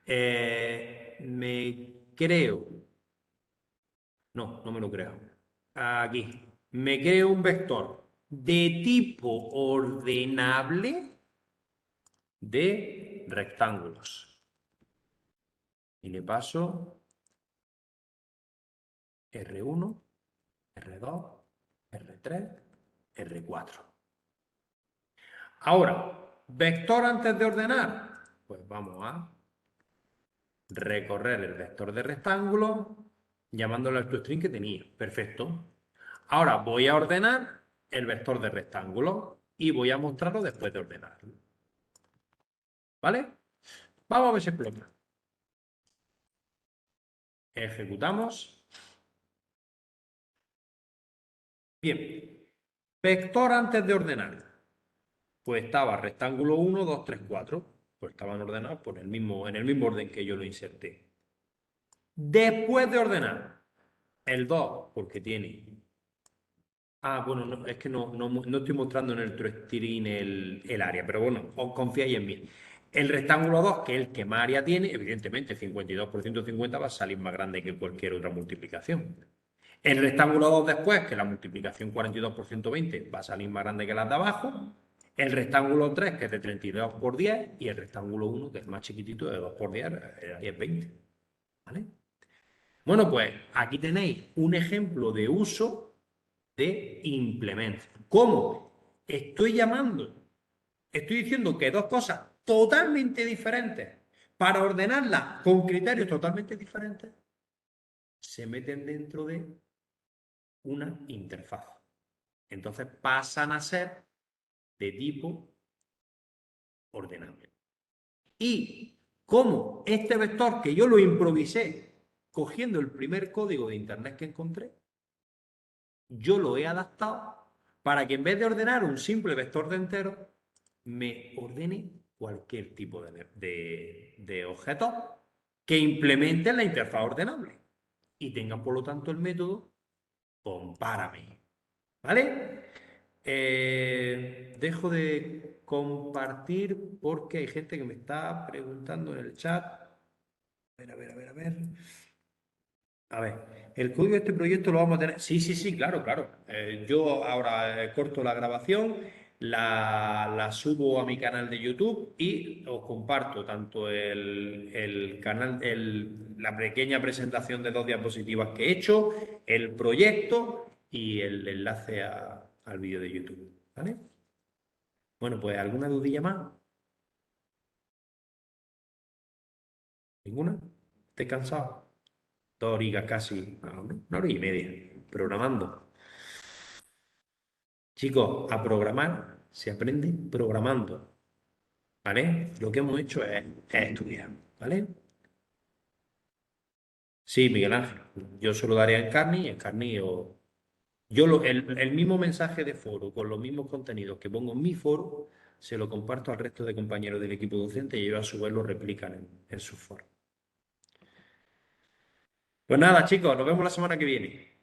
Me creo, no me lo creo. Aquí, me creo un vector de tipo ordenable de rectángulos. Y le paso R1, R2, R3, R4. Ahora, vector antes de ordenar. Pues vamos a recorrer el vector de rectángulo llamándolo al toString que tenía. Perfecto. Ahora voy a ordenar el vector de rectángulo y voy a mostrarlo después de ordenarlo. ¿Vale? Vamos a ver si explota. Ejecutamos. Bien. Vector antes de ordenar. Pues estaba rectángulo 1, 2, 3, 4. Pues estaban ordenados en el mismo orden que yo lo inserté. Después de ordenar el 2, porque tiene... Ah, bueno, no, es que no estoy mostrando en el toString el área, pero bueno, os confiáis en mí. El rectángulo 2, que es el que más área tiene, evidentemente 52 por 150 va a salir más grande que cualquier otra multiplicación. El rectángulo 2 después, que la multiplicación 42 por 120 va a salir más grande que las de abajo. El rectángulo 3, que es de 32 por 10, y el rectángulo 1, que es más chiquitito, de 2 por 10, es 20. ¿Vale? Bueno, pues aquí tenéis un ejemplo de uso de implemento. ¿Cómo? Estoy diciendo que dos cosas totalmente diferentes, para ordenarlas con criterios totalmente diferentes, se meten dentro de una interfaz. Entonces pasan a ser de tipo ordenable. Y como este vector que yo lo improvisé cogiendo el primer código de internet que encontré, yo lo he adaptado para que en vez de ordenar un simple vector de enteros, me ordene cualquier tipo de objetos que implementen la interfaz ordenable y tengan por lo tanto el método compárame. ¿Vale? Dejo de compartir porque hay gente que me está preguntando en el chat. A ver. A ver, el código de este proyecto lo vamos a tener. Sí, claro. Yo ahora corto la grabación, la subo a mi canal de YouTube y os comparto tanto el canal, la pequeña presentación de 2 diapositivas que he hecho, el proyecto y el enlace al vídeo de YouTube. ¿Vale? Bueno, pues ¿alguna dudilla más? ¿Ninguna? ¿Estás cansado? 2 horitas casi, no, 1 hora y media, programando. Chicos, a programar se aprende programando, ¿vale? Lo que hemos hecho es estudiar, ¿vale? Sí, Miguel Ángel, yo se lo daré a Encarni y Encarni o... el mismo mensaje de foro con los mismos contenidos que pongo en mi foro, se lo comparto al resto de compañeros del equipo docente y ellos a su vez lo replican en sus foros. Pues nada, chicos, nos vemos la semana que viene.